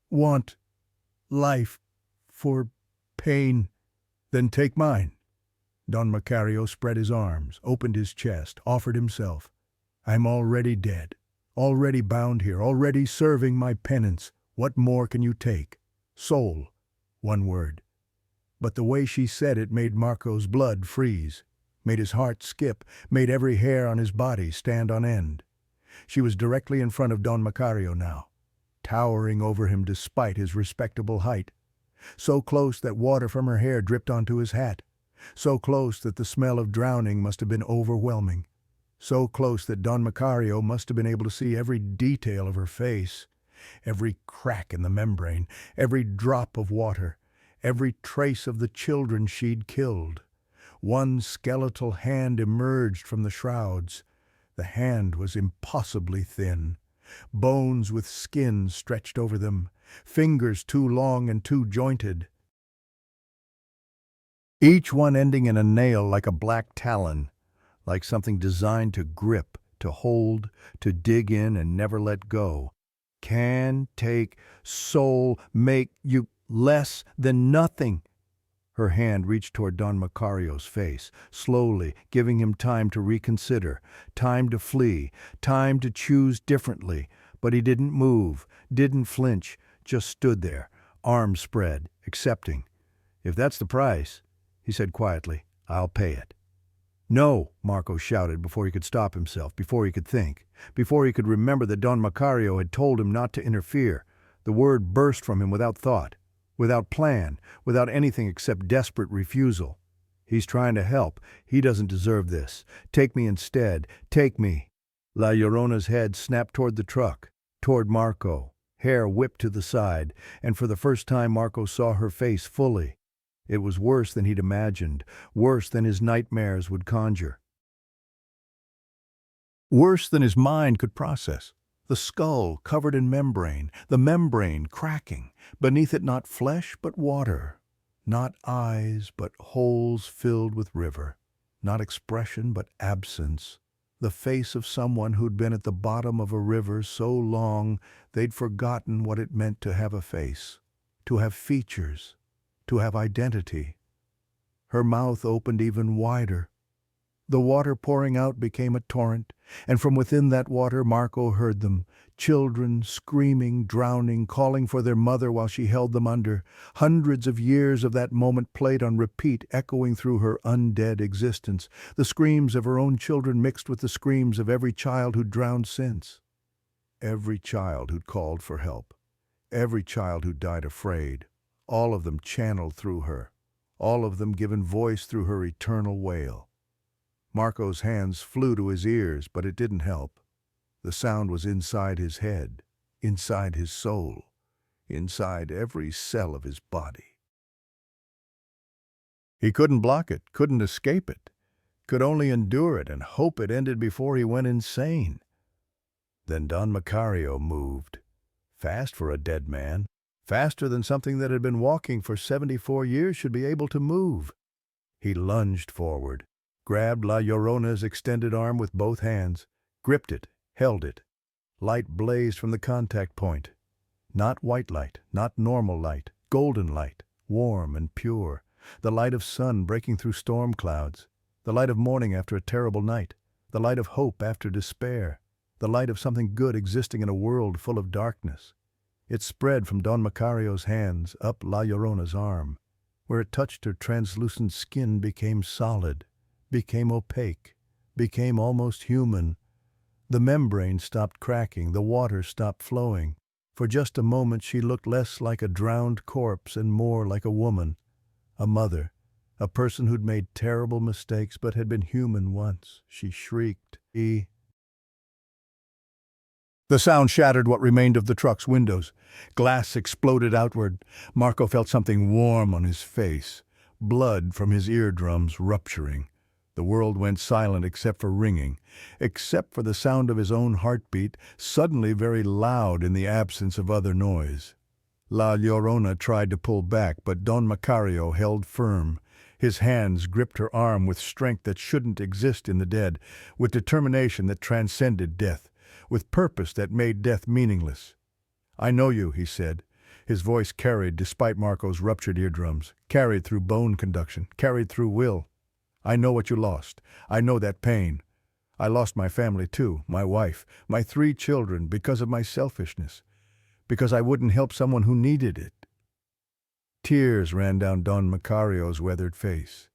"Want life for pain, then take mine." Don Macario spread his arms, opened his chest, offered himself. "I'm already dead, already bound here, already serving my penance. What more can you take? Soul," 1 word. But the way she said it made Marco's blood freeze, made his heart skip, made every hair on his body stand on end. She was directly in front of Don Macario now, towering over him despite his respectable height. so close that water from her hair dripped onto his hat, so close that the smell of drowning must have been overwhelming, so close that Don Macario must have been able to see every detail of her face, every crack in the membrane, every drop of water, every trace of the children she'd killed. One skeletal hand emerged from the shrouds. The hand was impossibly thin, bones with skin stretched over them, fingers too long and too jointed, each one ending in a nail like a black talon, like something designed to grip, to hold, to dig in and never let go. Can take soul make you less than nothing. Her hand reached toward Don Macario's face, slowly, giving him time to reconsider, time to flee, time to choose differently. But he didn't move, didn't flinch, just stood there, arms spread, accepting. "If that's the price," he said quietly, "I'll pay it." "No," Marco shouted before he could stop himself, before he could think, before he could remember that Don Macario had told him not to interfere. The word burst from him without thought, without plan, without anything except desperate refusal. "He's trying to help. He doesn't deserve this. Take me instead. Take me." La Llorona's head snapped toward the truck, toward Marco, hair whipped to the side, and for the first time Marco saw her face fully. It was worse than he'd imagined, worse than his nightmares would conjure. Worse than his mind could process. The skull covered in membrane, the membrane cracking, beneath it not flesh but water, not eyes but holes filled with river, not expression but absence, the face of someone who'd been at the bottom of a river so long they'd forgotten what it meant to have a face, to have features, to have identity. Her mouth opened even wider. The water pouring out became a torrent, and from within that water Marco heard them, children screaming, drowning, calling for their mother while she held them under. Hundreds of years of that moment played on repeat, echoing through her undead existence, the screams of her own children mixed with the screams of every child who'd drowned since. Every child who'd called for help, every child who'd died afraid, all of them channeled through her, all of them given voice through her eternal wail. Marco's hands flew to his ears, but it didn't help. The sound was inside his head, inside his soul, inside every cell of his body. He couldn't block it, couldn't escape it, could only endure it and hope it ended before he went insane. Then Don Macario moved, fast for a dead man, faster than something that had been walking for 74 years should be able to move. He lunged forward, grabbed La Llorona's extended arm with both hands, gripped it, held it. Light blazed from the contact point. Not white light, not normal light, golden light, warm and pure. The light of sun breaking through storm clouds. The light of morning after a terrible night. The light of hope after despair. The light of something good existing in a world full of darkness. It spread from Don Macario's hands up La Llorona's arm. Where it touched her translucent skin became solid, became opaque, became almost human. The membrane stopped cracking, the water stopped flowing. For just a moment she looked less like a drowned corpse and more like a woman, a mother, a person who'd made terrible mistakes but had been human once. She shrieked. The sound shattered what remained of the truck's windows. Glass exploded outward. Marco felt something warm on his face, blood from his eardrums rupturing. The world went silent except for ringing, except for the sound of his own heartbeat, suddenly very loud in the absence of other noise. La Llorona tried to pull back, but Don Macario held firm. His hands gripped her arm with strength that shouldn't exist in the dead, with determination that transcended death, with purpose that made death meaningless. "I know you," he said. His voice carried despite Marco's ruptured eardrums, carried through bone conduction, carried through will. "I know what you lost. I know that pain. I lost my family too, my wife, my 3 children, because of my selfishness, because I wouldn't help someone who needed it." Tears ran down Don Macario's weathered face,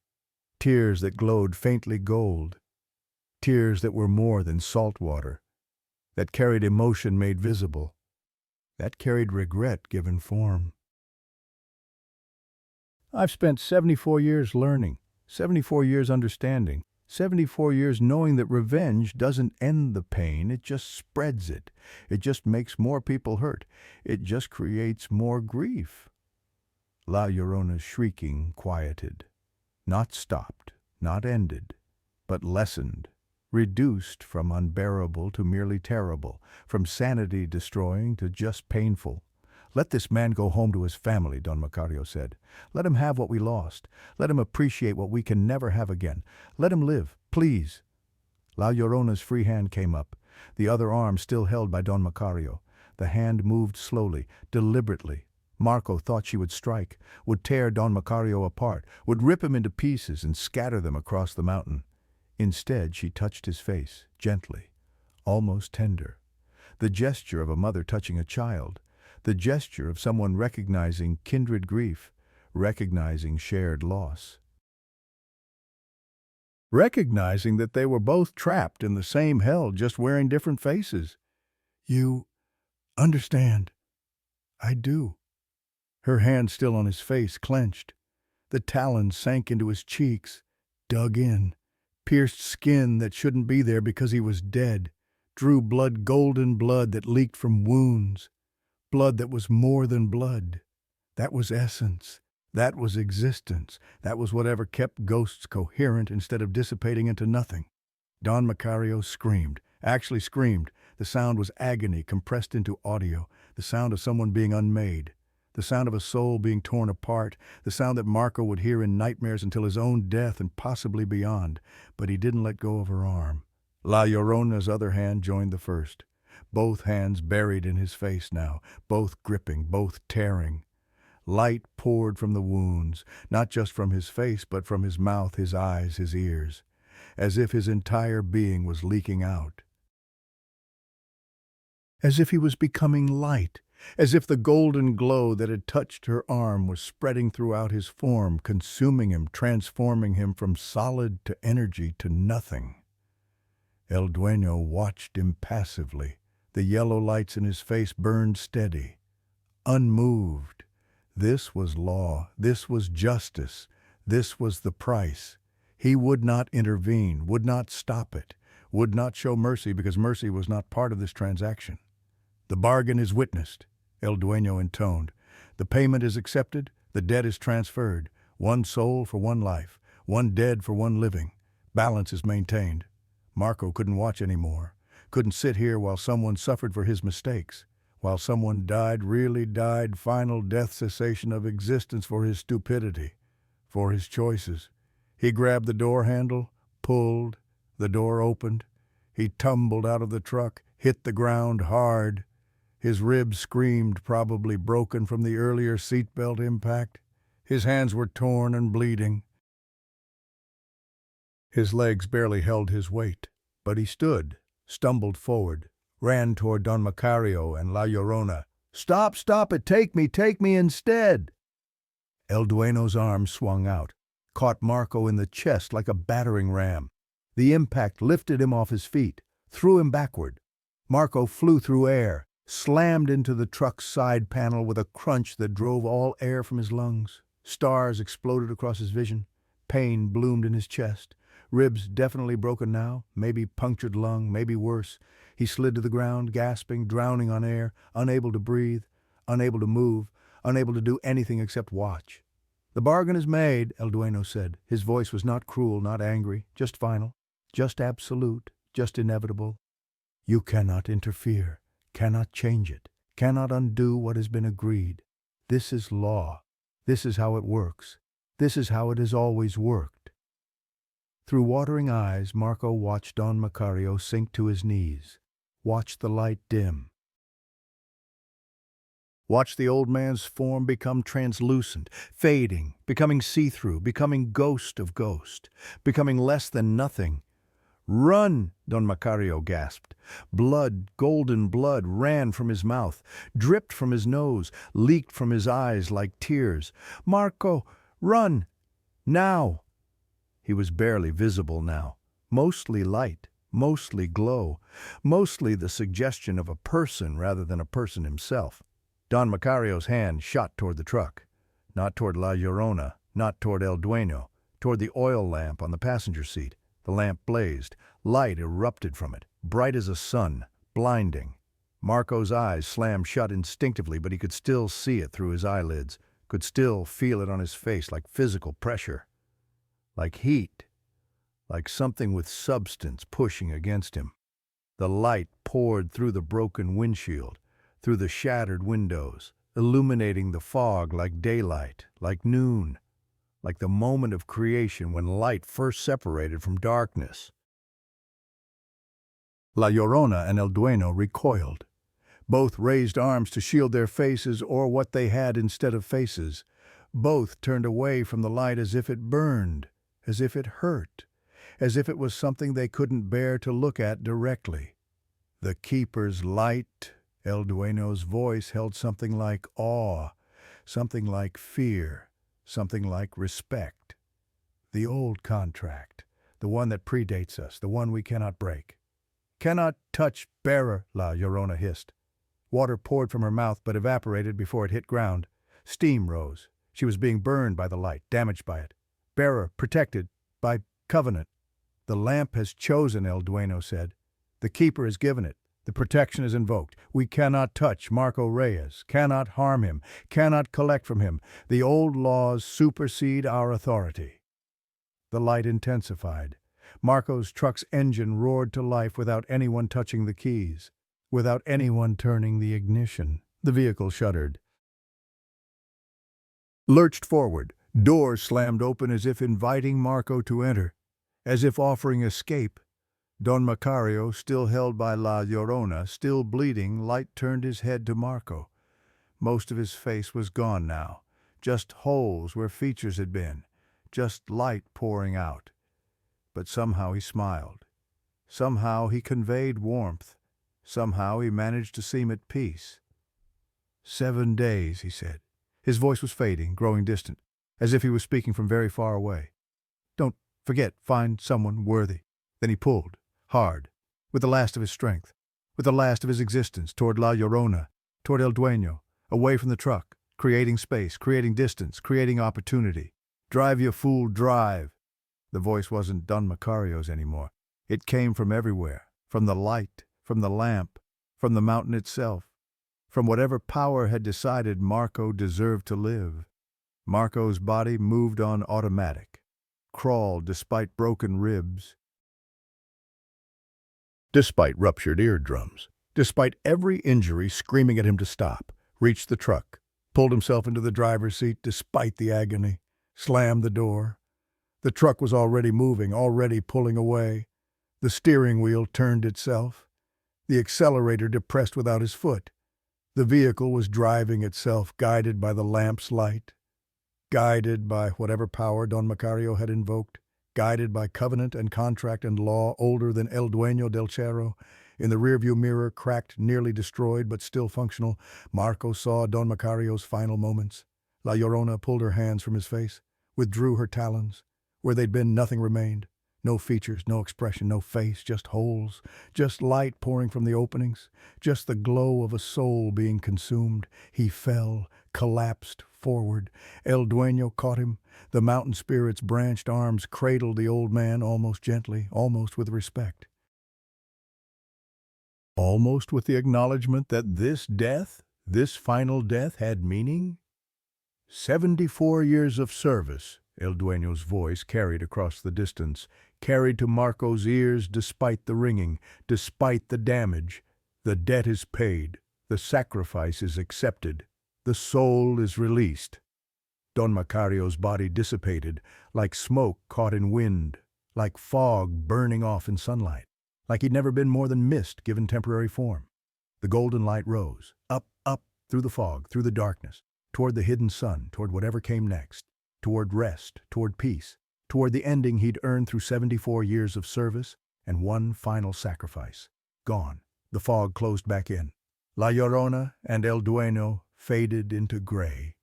tears that glowed faintly gold, tears that were more than salt water, that carried emotion made visible, that carried regret given form. I've spent 74 years learning, 74 years understanding, 74 years knowing that revenge doesn't end the pain, it just spreads it. It just makes more people hurt. It just creates more grief. La Llorona's shrieking quieted. Not stopped, not ended, but lessened, reduced from unbearable to merely terrible, from sanity-destroying to just painful. "Let this man go home to his family," Don Macario said. "Let him have what we lost. Let him appreciate what we can never have again. Let him live, please." La Llorona's free hand came up, the other arm still held by Don Macario. The hand moved slowly, deliberately. Marco thought she would strike, would tear Don Macario apart, would rip him into pieces and scatter them across the mountain. Instead, she touched his face, gently, almost tender. The gesture of a mother touching a child, the gesture of someone recognizing kindred grief, recognizing shared loss. Recognizing that they were both trapped in the same hell, just wearing different faces. "You understand." "I do." Her hand still on his face, clenched. The talons sank into his cheeks, dug in, pierced skin that shouldn't be there because he was dead, drew blood, golden blood that leaked from wounds, blood that was more than blood. That was essence. That was existence. That was whatever kept ghosts coherent instead of dissipating into nothing. Don Macario screamed, actually screamed. The sound was agony compressed into audio, the sound of someone being unmade. The sound of a soul being torn apart, the sound that Marco would hear in nightmares until his own death and possibly beyond. But he didn't let go of her arm. La Llorona's other hand joined the first. Both hands buried in his face now, both gripping, both tearing. Light poured from the wounds, not just from his face, but from his mouth, his eyes, his ears, as if his entire being was leaking out. As if he was becoming light. As if the golden glow that had touched her arm was spreading throughout his form, consuming him, transforming him from solid to energy to nothing. El Dueño watched impassively. The yellow lights in his face burned steady, unmoved. This was law. This was justice. This was the price. He would not intervene, would not stop it, would not show mercy because mercy was not part of this transaction. "The bargain is witnessed," El Dueño intoned. "The payment is accepted, the debt is transferred. One soul for one life, one dead for one living. Balance is maintained." Marco couldn't watch anymore, couldn't sit here while someone suffered for his mistakes, while someone died, really died, final death cessation of existence for his stupidity, for his choices. He grabbed the door handle, pulled, the door opened. He tumbled out of the truck, hit the ground hard. His ribs screamed, probably broken from the earlier seatbelt impact. His hands were torn and bleeding. His legs barely held his weight, but he stood, stumbled forward, ran toward Don Macario and La Llorona. "Stop, stop it, take me instead!" El Dueño's arm swung out, caught Marco in the chest like a battering ram. The impact lifted him off his feet, threw him backward. Marco flew through air, slammed into the truck's side panel with a crunch that drove all air from his lungs. Stars exploded across his vision. Pain bloomed in his chest. Ribs definitely broken now, maybe punctured lung, maybe worse. He slid to the ground, gasping, drowning on air, unable to breathe, unable to move, unable to do anything except watch. "The bargain is made," El Dueño said. His voice was not cruel, not angry, just final, just absolute, just inevitable. "You cannot interfere, cannot change it, cannot undo what has been agreed. This is law. This is how it works. This is how it has always worked." Through watering eyes, Marco watched Don Macario sink to his knees, watched the light dim. Watched the old man's form become translucent, fading, becoming see-through, becoming ghost of ghost, becoming less than nothing. "Run!" Don Macario gasped. Blood, golden blood, ran from his mouth, dripped from his nose, leaked from his eyes like tears. "Marco, run! Now!" He was barely visible now, mostly light, mostly glow, mostly the suggestion of a person rather than a person himself. Don Macario's hand shot toward the truck, not toward La Llorona, not toward El Dueño, toward the oil lamp on the passenger seat. The lamp blazed. Light erupted from it, bright as a sun, blinding. Marco's eyes slammed shut instinctively, but he could still see it through his eyelids, could still feel it on his face like physical pressure, like heat, like something with substance pushing against him. The light poured through the broken windshield, through the shattered windows, illuminating the fog like daylight, like noon, like the moment of creation when light first separated from darkness. La Llorona and El Dueño recoiled. Both raised arms to shield their faces or what they had instead of faces. Both turned away from the light as if it burned, as if it hurt, as if it was something they couldn't bear to look at directly. The keeper's light, El Dueño's voice held something like awe, something like fear, something like respect. The old contract, the one that predates us, the one we cannot break. Cannot touch bearer, La Llorona hissed. Water poured from her mouth but evaporated before it hit ground. Steam rose. She was being burned by the light, damaged by it. Bearer, protected by covenant. The lamp has chosen, El Dueño said. The keeper has given it. The protection is invoked. We cannot touch Marco Reyes, cannot harm him, cannot collect from him. The old laws supersede our authority. The light intensified. Marco's truck's engine roared to life without anyone touching the keys, without anyone turning the ignition. The vehicle shuddered, lurched forward. Doors slammed open as if inviting Marco to enter, as if offering escape. Don Macario, still held by La Llorona, still bleeding, light turned his head to Marco. Most of his face was gone now, just holes where features had been, just light pouring out. But somehow he smiled. Somehow he conveyed warmth. Somehow he managed to seem at peace. 7 days, he said. His voice was fading, growing distant, as if he was speaking from very far away. Don't forget, find someone worthy. Then he pulled, hard, with the last of his strength, with the last of his existence, toward La Llorona, toward El Dueño, away from the truck, creating space, creating distance, creating opportunity. Drive, you fool, drive. The voice wasn't Don Macario's anymore. It came from everywhere, from the light, from the lamp, from the mountain itself, from whatever power had decided Marco deserved to live. Marco's body moved on automatic, crawled despite broken ribs, despite ruptured eardrums, despite every injury screaming at him to stop, reached the truck, pulled himself into the driver's seat despite the agony, slammed the door. The truck was already moving, already pulling away. The steering wheel turned itself. The accelerator depressed without his foot. The vehicle was driving itself, guided by the lamp's light, guided by whatever power Don Macario had invoked, guided by covenant and contract and law older than El Dueño del Cerro. In the rearview mirror, cracked, nearly destroyed, but still functional, Marco saw Don Macario's final moments. La Llorona pulled her hands from his face, withdrew her talons. Where they'd been, nothing remained. No features, no expression, no face, just holes, just light pouring from the openings, just the glow of a soul being consumed. He fell, collapsed forward. El Dueño caught him. The mountain spirit's branched arms cradled the old man almost gently, almost with respect. Almost with the acknowledgement that this death, this final death, had meaning. 74 years of service, El Dueño's voice carried across the distance, carried to Marco's ears despite the ringing, despite the damage. The debt is paid, the sacrifice is accepted, the soul is released. Don Macario's body dissipated, like smoke caught in wind, like fog burning off in sunlight, like he'd never been more than mist given temporary form. The golden light rose, up, through the fog, through the darkness, toward the hidden sun, toward whatever came next, toward rest, toward peace, toward the ending he'd earned through 74 years of service and one final sacrifice. Gone. The fog closed back in. La Llorona and El Dueño faded into gray.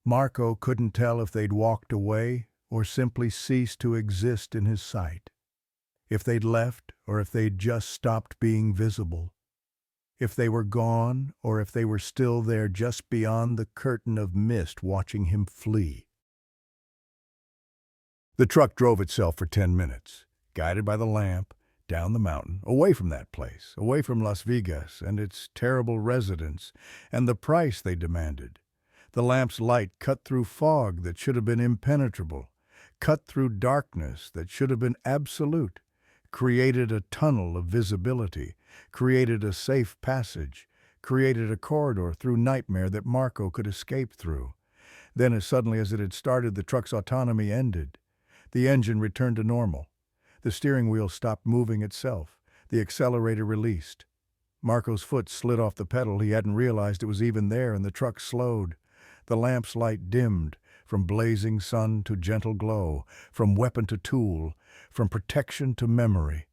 Marco couldn't tell if they'd walked away or simply ceased to exist in his sight. If they'd left or if they'd just stopped being visible. If they were gone or if they were still there just beyond the curtain of mist watching him flee. The truck drove itself for 10 minutes, guided by the lamp, down the mountain, away from that place, away from Las Vigas and its terrible residents and the price they demanded. The lamp's light cut through fog that should have been impenetrable, cut through darkness that should have been absolute, created a tunnel of visibility, created a safe passage, created a corridor through nightmare that Marco could escape through. Then, as suddenly as it had started, the truck's autonomy ended. The engine returned to normal. The steering wheel stopped moving itself. The accelerator released. Marco's foot slid off the pedal. He hadn't realized it was even there, and the truck slowed. The lamp's light dimmed, from blazing sun to gentle glow, from weapon to tool, from protection to memory.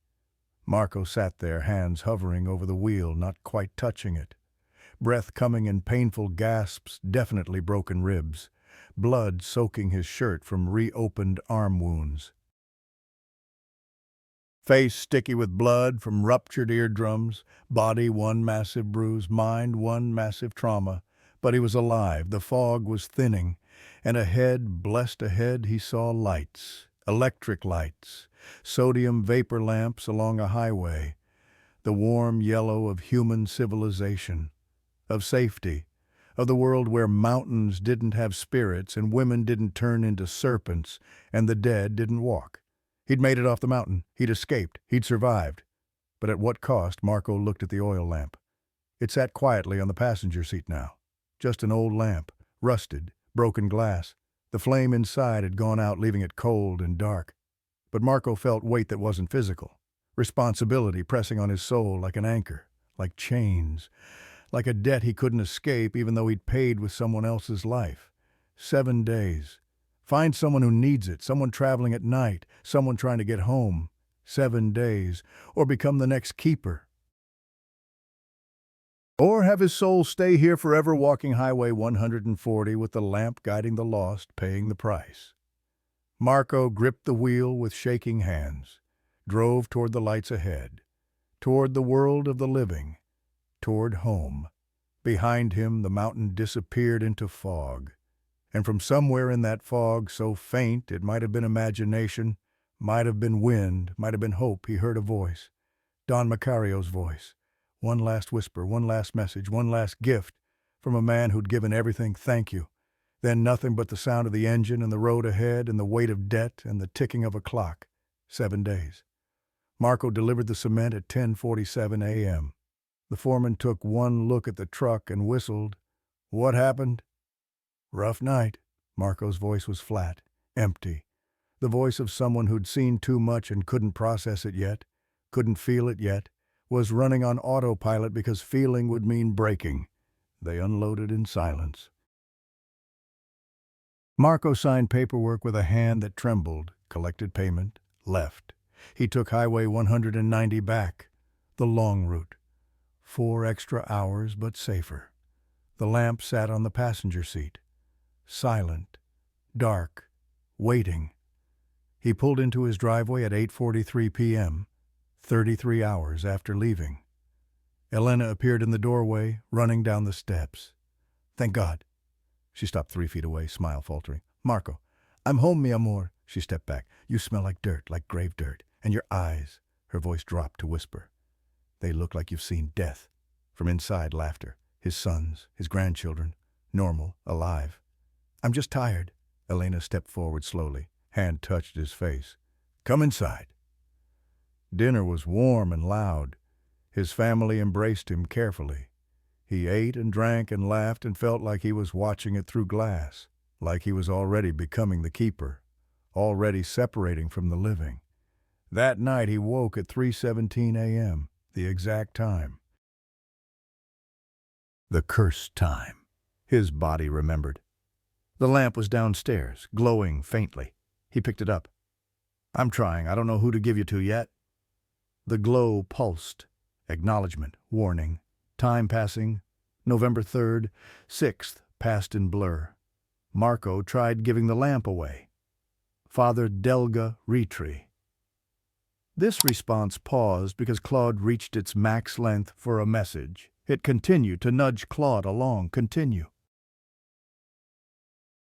Marco sat there, hands hovering over the wheel, not quite touching it. Breath coming in painful gasps, definitely broken ribs. Blood soaking his shirt from reopened arm wounds. Face sticky with blood from ruptured eardrums, body one massive bruise, mind one massive trauma. But he was alive, the fog was thinning, and ahead, blessed ahead, he saw lights, electric lights, sodium vapor lamps along a highway, the warm yellow of human civilization, of safety, of the world where mountains didn't have spirits and women didn't turn into serpents and the dead didn't walk. He'd made it off the mountain, he'd escaped, he'd survived. But at what cost? Marco looked at the oil lamp. It sat quietly on the passenger seat now. Just an old lamp, rusted, broken glass. The flame inside had gone out, leaving it cold and dark. But Marco felt weight that wasn't physical. Responsibility pressing on his soul like an anchor, like chains, like a debt he couldn't escape even though he'd paid with someone else's life. 7 days. Find someone who needs it, someone traveling at night, someone trying to get home. 7 days. Or become the next keeper. Or have his soul stay here forever, walking Highway 140 with the lamp guiding the lost, paying the price. Marco gripped the wheel with shaking hands, drove toward the lights ahead, toward the world of the living, toward home. Behind him, the mountain disappeared into fog. And from somewhere in that fog, so faint it might have been imagination, might have been wind, might have been hope, he heard a voice. Don Macario's voice. One last whisper, one last message, one last gift from a man who'd given everything. Thank you. Then nothing but the sound of the engine and the road ahead and the weight of debt and the ticking of a clock. 7 days. Marco delivered the cement at 10:47 a.m. The foreman took one look at the truck and whistled. What happened? Rough night. Marco's voice was flat, empty. The voice of someone who'd seen too much and couldn't process it yet, couldn't feel it yet, was running on autopilot because feeling would mean breaking. They unloaded in silence. Marco signed paperwork with a hand that trembled, collected payment, left. He took Highway 190 back, the long route. 4 extra hours, but safer. The lamp sat on the passenger seat. Silent, dark, waiting. He pulled into his driveway at 8:43 p.m., 33 hours after leaving. Elena appeared in the doorway, running down the steps. Thank God. She stopped 3 feet away, smile faltering. Marco, I'm home, mi amor. She stepped back. You smell like dirt, like grave dirt. And your eyes, her voice dropped to whisper. They look like you've seen death. From inside, laughter. His sons, his grandchildren, normal, alive. I'm just tired. Elena stepped forward slowly. Hand touched his face. Come inside. Dinner was warm and loud. His family embraced him carefully. He ate and drank and laughed and felt like he was watching it through glass, like he was already becoming the keeper, already separating from the living. That night he woke at 3:17 a.m., the exact time. The cursed time. His body remembered. The lamp was downstairs, glowing faintly. He picked it up. I'm trying. I don't know who to give you to yet. The glow pulsed. Acknowledgement, warning. Time passing. November 3rd, 6th passed in blur. Marco tried giving the lamp away. Father Delga Retri. This response paused because Claude reached its max length for a message. It continued to nudge Claude along. Continue.